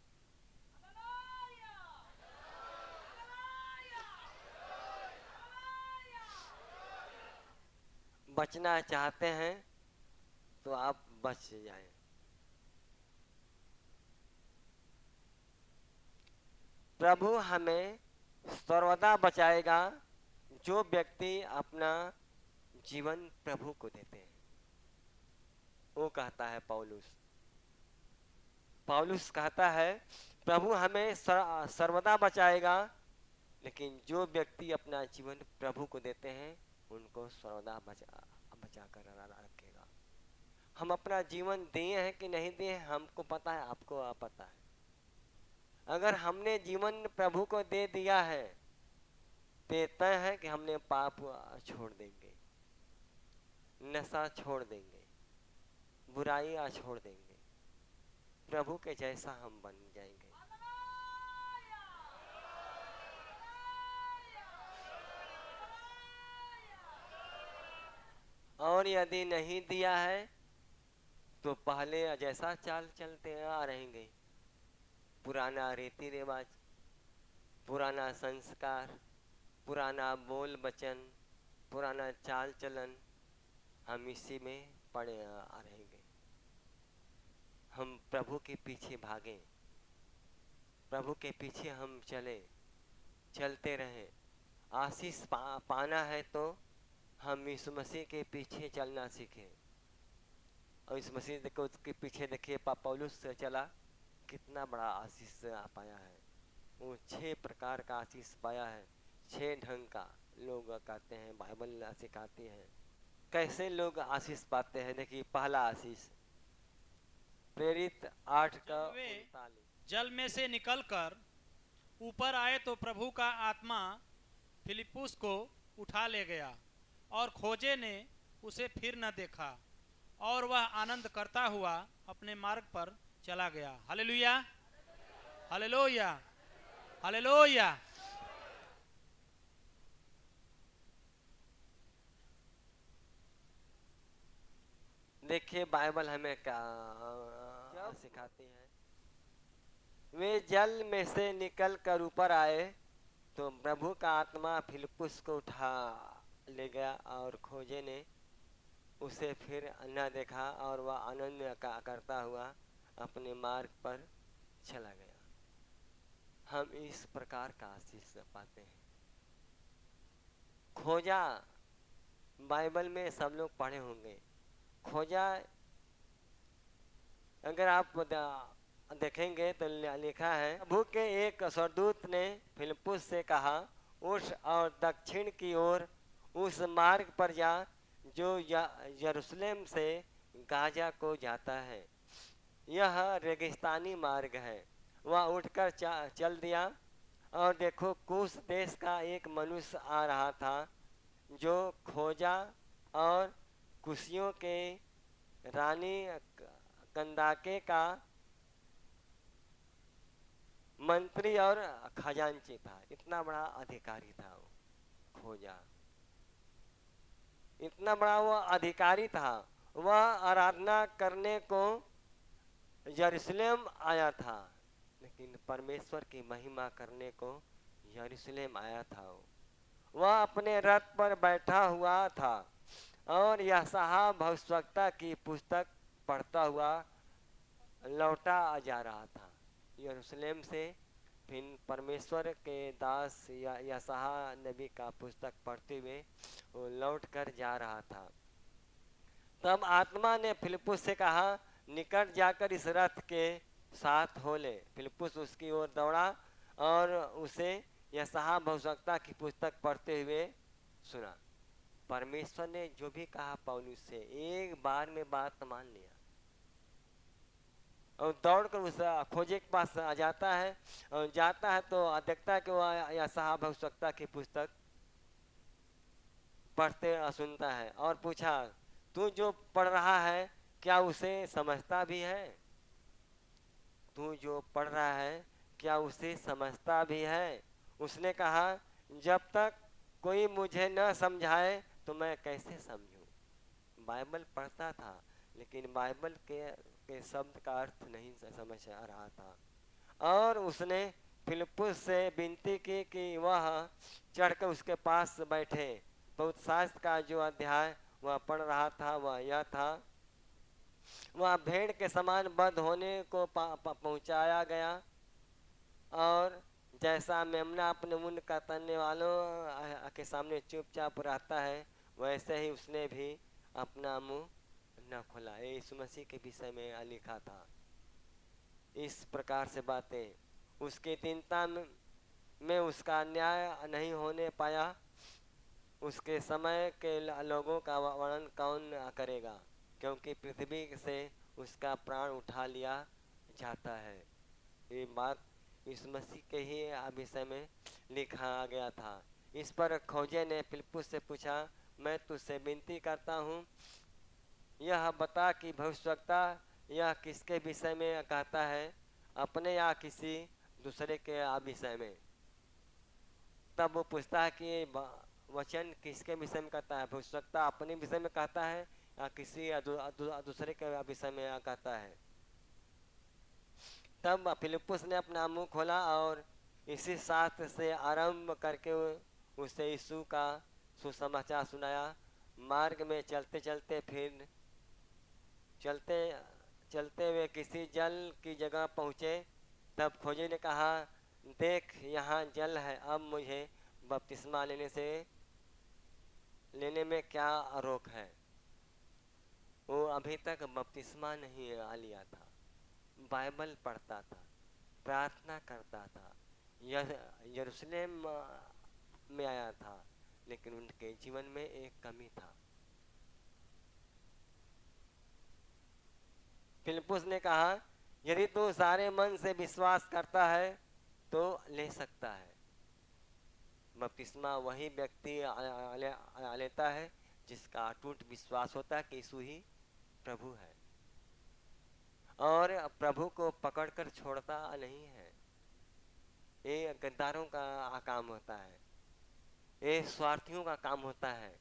बचना चाहते हैं तो आप बच जाएं। प्रभु हमें सर्वदा बचाएगा जो व्यक्ति अपना जीवन प्रभु को देते हैं। वो कहता है पौलुस कहता है प्रभु हमें सर्वदा बचाएगा, लेकिन जो व्यक्ति अपना जीवन प्रभु को देते हैं उनको सर्वदा बचा कर रखेगा। हम अपना जीवन दिए हैं कि नहीं दिए हमको पता है, आपको पता है। अगर हमने जीवन प्रभु को दे दिया है तो तय है कि हमने पाप छोड़ देंगे, नशा छोड़ देंगे, बुराई छोड़ देंगे, प्रभु के जैसा हम बन जाएंगे। और यदि नहीं दिया है तो पहले जैसा चाल चलते आ रहेंगे, पुराना रीति रिवाज, पुराना संस्कार, पुराना बोल वचन, पुराना चाल चलन, हम इसी में पड़े आ रहेंगे। हम प्रभु के पीछे भागें, प्रभु के पीछे हम चलते रहें। आशीष पाना है तो हम इस मसीह के पीछे चलना सीखें। और इस मसीह को उसके पीछे देखिए पौलुस से चला, कितना बड़ा आशीष पाया है। वो 6 प्रकार का आशीष पाया है, 6 ढंग का लोग कहते हैं, बाइबल सिखाती है कैसे लोग आशीष पाते हैं। देखिए पहला आशीष प्रेरित 8 का 39। जल में से निकलकर ऊपर आए तो प्रभु का आत्मा फिलिप्पुस को उठा ले गया और खोजे ने उसे फिर न देखा और वह आनंद करता हुआ अपने मार्ग पर चला गया। Hallelujah hallelujah hallelujah. देखिए बाइबल हमें क्या सिखाती है। वे जल में से निकल कर ऊपर आए तो प्रभु का आत्मा फिलिप्पुस को उठा ले गया और खोजे ने उसे फिर न देखा और वह आनंद करता हुआ अपने मार्ग पर चला गया। हम इस प्रकार का आशीष पाते हैं। खोजा बाइबल में सब लोग पढ़े होंगे। खोजा अगर आप देखेंगे तो लिखा है, प्रभु के एक स्वर्गदूत ने फिलिप्पुस से कहा, उठ और दक्षिण की ओर उस मार्ग पर जा जो यरूशलेम से गाजा को जाता है। यह रेगिस्तानी मार्ग है। वह उठकर चल दिया और देखो कूश देश का एक मनुष्य आ रहा था जो खोजा और कुशियों के रानी कंदाके का मंत्री और खजांची था। इतना बड़ा अधिकारी था वो खोजा, इतना बड़ा वो अधिकारी था। वह आराधना करने को यरूशलेम आया था, लेकिन परमेश्वर की महिमा करने को यरूशलेम आया था। वह अपने रथ पर बैठा हुआ था और यशायाह भविष्यवक्ता की पुस्तक पढ़ता हुआ लौटा जा रहा था यरूशलेम से। फिर परमेश्वर के दास यशायाह नबी का पुस्तक पढ़ते हुए वो लौट कर जा रहा था। तब आत्मा ने फिलिप्पुस से कहा, निकट जाकर इस रथ के साथ हो ले। फिलिप्पुस उसकी ओर दौड़ा और उसे यशायाह भविष्यवक्ता की पुस्तक पढ़ते हुए सुना। परमेश्वर ने जो भी कहा पौलुस से एक बार में बात मान लिया और दौड़कर उस खोजे के पास आ जाता है और जाता है तो देखता है कि वह यशायाह भविष्यवक्ता की पुस्तक पढ़ते सुनता है और पूछा, तू जो पढ़ रहा है क्या उसे समझता भी है? तू जो पढ़ रहा है क्या उसे समझता भी है? उसने कहा, जब तक कोई मुझे न समझाए तो मैं कैसे समझूं। बाइबल पढ़ता था लेकिन बाइबल के शब्द का अर्थ नहीं समझ आ रहा था। और उसने फिलिप्पुस से विनती की कि वह चढ़कर उसके पास बैठे। बहुत शास्त्र का जो अध्याय वह पढ़ रहा था वह यह था, वह भेड़ के समान बंद होने को पहुंचाया गया और जैसा मेमना अपने ऊन कतरने वालों के सामने चुपचाप रहता है वैसे ही उसने भी अपना मुंह न खोला। यीशु मसीह के विषय में लिखा था इस प्रकार से बातें। उसकी दीनता में उसका न्याय नहीं होने पाया। उसके समय के लोगों का वर्णन कौन करेगा, क्योंकि पृथ्वी से उसका प्राण उठा लिया जाता है। ये बात इस मसीह के ही विषय में लिखा गया था। इस पर खोजे ने फिलिप्पुस से पूछा, मैं तुझसे विनती करता हूँ यह बता कि भविष्यवक्ता यह किसके विषय में कहता है, अपने या किसी दूसरे के विषय में? तब वो पूछता है कि वचन किसके विषय में कहता है, भविष्यवक्ता अपने विषय में कहता है या किसी दूसरे के विषय में कहता है? तब फिलिप्पुस ने अपना मुंह खोला और इसी शास्त्र से आरंभ करके उसे यीशु का सुसमाचार सुनाया। मार्ग में चलते चलते हुए किसी जल की जगह पहुँचे। तब खोजे ने कहा, देख यहाँ जल है, अब मुझे बपतिस्मा लेने में क्या रोक है? वो अभी तक बपतिस्मा नहीं लिया था, बाइबल पढ़ता था, प्रार्थना करता था, यरूशलेम में आया था, लेकिन उनके जीवन में एक कमी था। फिलिप्पुस ने कहा, यदि तू सारे मन से विश्वास करता है तो ले सकता है। बपतिस्मा वही व्यक्ति लेता है जिसका अटूट विश्वास होता है कि यीशु ही प्रभु है और प्रभु को पकड़कर छोड़ता नहीं है। ये गद्दारों का काम होता है, ये स्वार्थियों का काम होता है।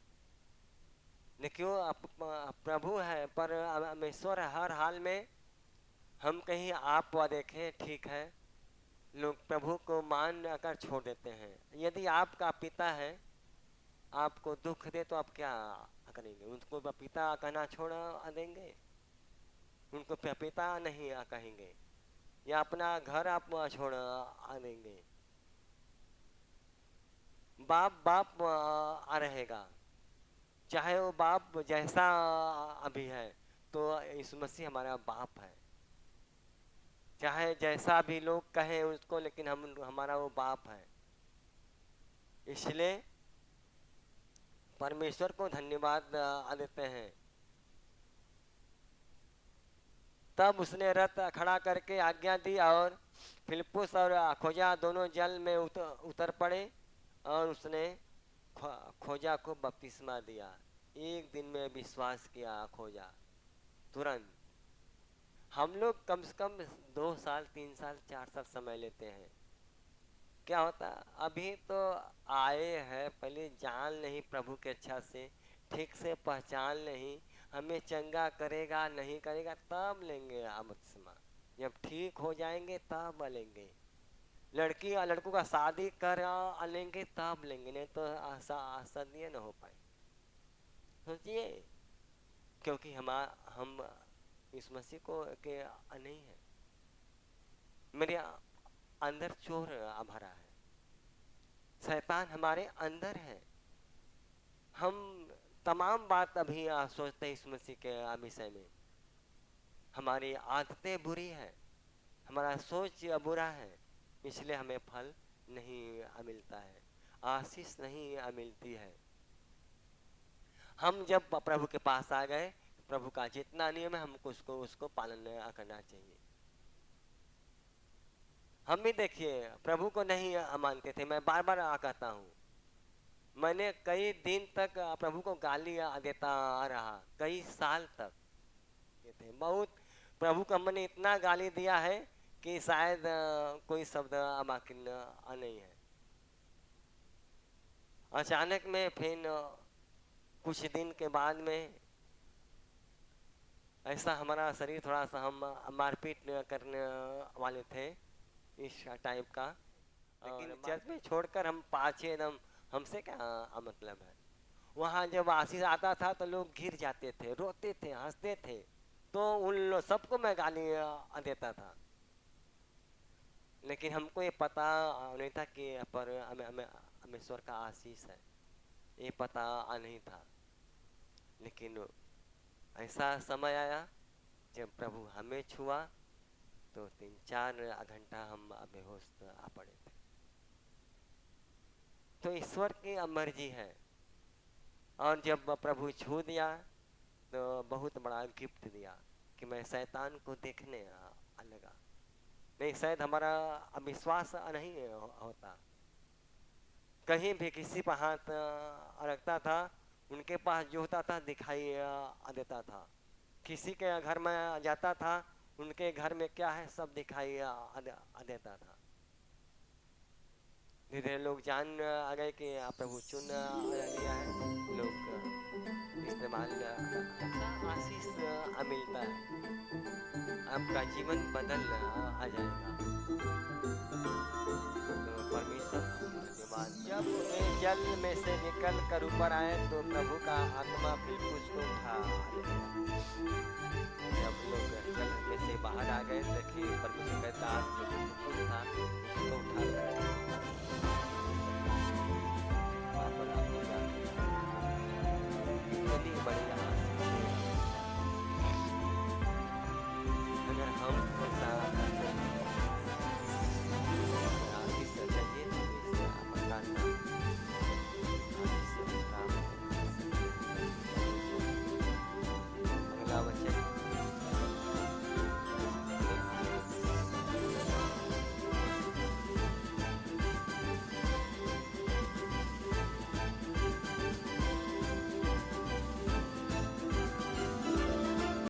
देखियो प्रभु है पर परमेश्वर हर हाल में, हम कहीं आप देखें ठीक है, लोग प्रभु को मान कर छोड़ देते हैं। यदि आपका पिता है आपको दुख दे तो आप क्या करेंगे? उनको पिता कहना छोड़ देंगे? उनको पिता नहीं कहेंगे या अपना घर आप छोड़ देंगे? बाप रहेगा, चाहे वो बाप जैसा अभी है तो यीशु मसीह हमारा बाप है। चाहे जैसा भी लोग कहें उसको, लेकिन हमारा वो बाप है। इसलिए परमेश्वर को धन्यवाद देते हैं। तब उसने रथ खड़ा करके आज्ञा दी और फिलिप्पुस और खोजा दोनों जल में उतर पड़े और उसने खोजा को बपतिस्मा दिया। एक दिन में विश्वास किया खोजा तुरंत। हम लोग कम से कम 2 साल 3 साल 4 साल समय लेते हैं। क्या होता, अभी तो आए हैं, पहले जान नहीं प्रभु के अच्छा से, ठीक से पहचान नहीं, हमें चंगा करेगा नहीं करेगा तब लेंगे बपतिस्मा। जब ठीक हो जाएंगे तब लेंगे। लड़की या लड़कों का शादी कर लेंगे तब लेंगे, नहीं तो शादी न हो पाए। सोचिए, क्योंकि हम इस मसीह को के नहीं है। मेरे अंदर चोर भरा है, शैतान हमारे अंदर है। हम तमाम बात अभी सोचते हैं इस मसीह के विषय में। हमारी आदतें बुरी है, हमारा सोच बुरा है, इसलिए हमें फल नहीं मिलता है, आशीष नहीं मिलती है। हम जब प्रभु के पास आ गए, प्रभु का जितना नियम है हमको उसको पालन करना चाहिए। हम भी देखिए प्रभु को नहीं मानते थे। मैं बार बार कहता हूँ, मैंने कई दिन तक प्रभु को गाली देता रहा, कई साल तक थे। बहुत प्रभु को मैंने इतना गाली दिया है कि शायद कोई शब्द बाकी नहीं है। अचानक में फिर कुछ दिन के बाद में ऐसा हमारा शरीर थोड़ा सा, हम मारपीट करने वाले थे इस टाइप का। लेकिन चर्च में छोड़कर हम पाछे एकदम, हमसे क्या मतलब है। वहाँ जब आशीष आता था तो लोग गिर जाते थे, रोते थे, हंसते थे, तो उन सबको मैं गाली देता था। लेकिन हमको ये पता नहीं था कि पर हमें ईश्वर का आशीष है, ये पता नहीं था। लेकिन ऐसा समय आया जब प्रभु हमें छुआ तो 3-4 घंटा हम बेहोश पड़े थे। तो ईश्वर की मर्जी है। और जब प्रभु छू दिया तो बहुत बड़ा गिफ्ट दिया कि मैं शैतान को देखने लगा। नहीं, शायद हमारा विश्वास नहीं होता। कहीं भी किसी पर हाथ रखता था, उनके पास जो होता था दिखाई देता था। किसी के घर में जाता था, उनके घर में क्या है सब दिखाई देता था। धीरे लोग जान गए कि प्रभु चुन लिया है, लोग इस्तेमाल आशीष मिलता है, आपका जीवन बदल आ जाएगा। तो परमेश्वर धन्यवाद। जब वे जल में से निकल कर ऊपर आए तो प्रभु का आत्मा फिर उसको उठा लिया। जब लोग जल में से बाहर आ गए, देखिए परमेश्वर कहता था उसको उठा लिया।